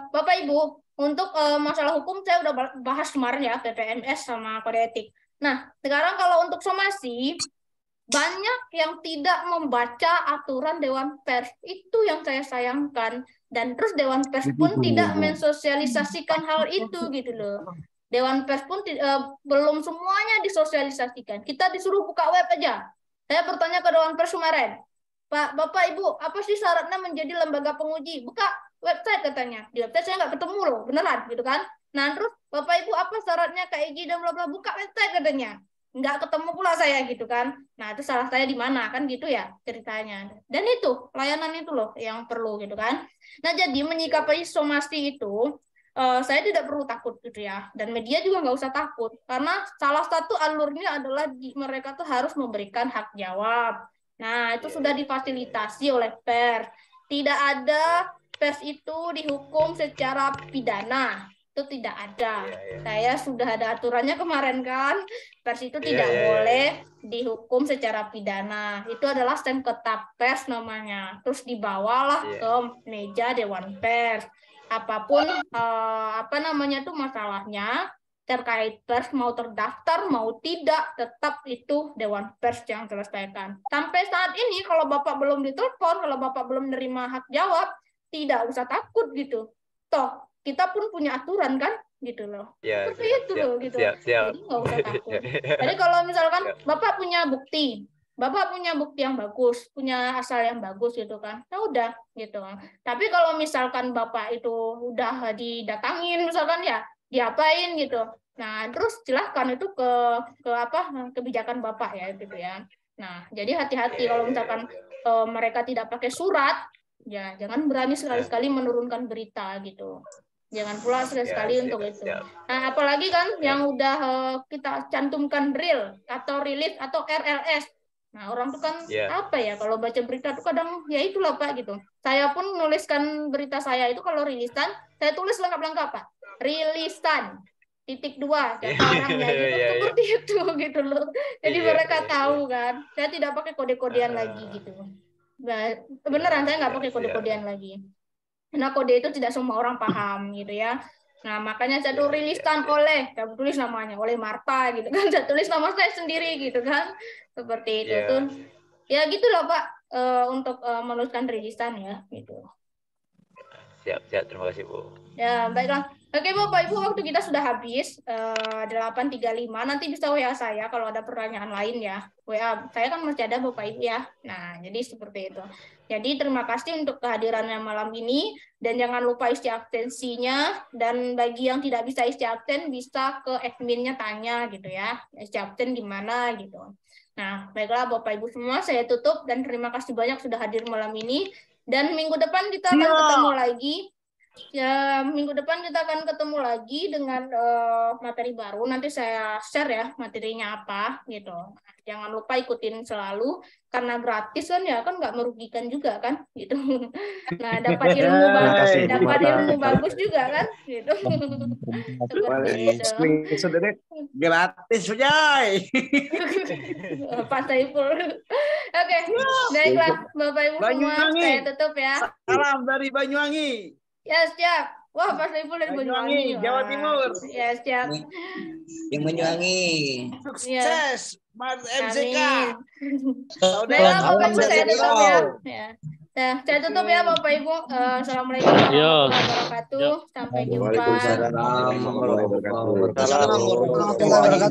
Bapak Ibu, untuk masalah hukum saya udah bahas kemarin ya, PPMS sama kode etik. Nah, sekarang kalau untuk somasi, banyak yang tidak membaca aturan Dewan Pers. Itu yang saya sayangkan. Dan terus Dewan Pers pun tidak mensosialisasikan hal itu gitu loh. Dewan Pers pun belum semuanya disosialisasikan. Kita disuruh buka web aja. Saya bertanya ke Dewan Pers kemarin, Pak, Bapak, Ibu, apa sih syaratnya menjadi lembaga penguji? Buka website katanya. Di website saya nggak ketemu loh, beneran gitu kan. Nah, terus Bapak Ibu apa syaratnya KIG dan bla bla, buka website katanya. Nggak ketemu pula saya gitu kan. Nah, itu salah saya di mana kan gitu ya ceritanya. Dan itu layanan itu loh yang perlu gitu kan. Nah, jadi menyikapi somasi itu saya tidak perlu takut gitu ya. Dan media juga nggak usah takut karena salah satu alurnya adalah mereka tuh harus memberikan hak jawab. Nah, itu sudah difasilitasi oleh pers. Tidak ada pers itu dihukum secara pidana. Itu tidak ada. Saya sudah ada aturannya kemarin kan. Pers itu tidak boleh dihukum secara pidana. Itu adalah Sengketa Pers namanya. Terus dibawalah ke meja Dewan Pers. Apapun apa namanya itu masalahnya terkait pers mau terdaftar mau tidak, tetap itu Dewan Pers yang selesaikan. Sampai saat ini kalau Bapak belum ditelepon, kalau Bapak belum menerima hak jawab, tidak usah takut gitu. Toh kita pun punya aturan kan gitu loh. Ya, seperti itu loh gitu. Jadi nggak usah takut. Jadi kalau misalkan Bapak punya bukti yang bagus, punya asal yang bagus gitu kan, ya udah gitu. Tapi kalau misalkan Bapak itu udah didatangin misalkan ya diapain gitu, nah terus silahkan itu ke kebijakan Bapak ya gitu ya. Nah jadi hati-hati kalau misalkan mereka tidak pakai surat, ya jangan berani sekali-sekali menurunkan berita gitu. Jangan pula sekali-sekali untuk itu. Nah, apalagi kan yang udah kita cantumkan reel atau rilis atau RLS. Nah, orang tuh kan apa ya, kalau baca berita tuh kadang ya itulah Pak gitu. Saya pun menuliskan berita saya itu kalau rilisan, saya tulis lengkap-lengkap Pak. Rilisan .2 kata orangnya gitu, seperti itu gitu loh. Jadi mereka tahu kan. Saya tidak pakai kode-kodean lagi gitu. Nah, beneran saya nggak pakai kode-kodean lagi. Karena kode itu tidak semua orang paham gitu ya. Nah, makanya saya tulis rilisan oleh, saya tulis namanya oleh Marta gitu kan. Saya tulis nama saya sendiri gitu kan. Seperti itu tuh. Ya gitulah Pak untuk menuliskan rilisan ya gitu. Siap, terima kasih Bu. Ya, baiklah. Oke Bapak Ibu, waktu kita sudah habis 8.35. Nanti bisa WA saya kalau ada pertanyaan lain ya. WA saya kan masih ada Bapak Ibu ya. Nah, jadi seperti itu. Jadi terima kasih untuk kehadirannya malam ini dan jangan lupa isi absensinya, dan bagi yang tidak bisa isi absen bisa ke adminnya tanya gitu ya. Isi absen gimana gitu. Nah, baiklah Bapak Ibu semua, saya tutup dan terima kasih banyak sudah hadir malam ini. Dan minggu depan kita akan ketemu lagi. Ya, minggu depan kita akan ketemu lagi dengan materi baru. Nanti saya share ya materinya apa gitu. Jangan lupa ikutin selalu karena gratis kan ya, kan nggak merugikan juga kan gitu. Nah, dapat ilmu bagus juga kan gitu. Saudara gratis Jai. Pak Saiful. Oke, baiklah Bapak Ibu semua, saya tutup ya. Salam dari Banyuwangi. Ya, siap. Wah, Pak Saiful dari Banyuwangi. Jawa Timur. Ya, siap. Yang Banyuwangi. Sukses, Mas MZK. Baiklah, Bapak Ibu, saya tutup ya. Nah, saya tutup ya, Bapak Ibu. Assalamualaikum warahmatullahi wabarakatuh. Sampai jumpa. Waalaikumsalam warahmatullahi wabarakatuh.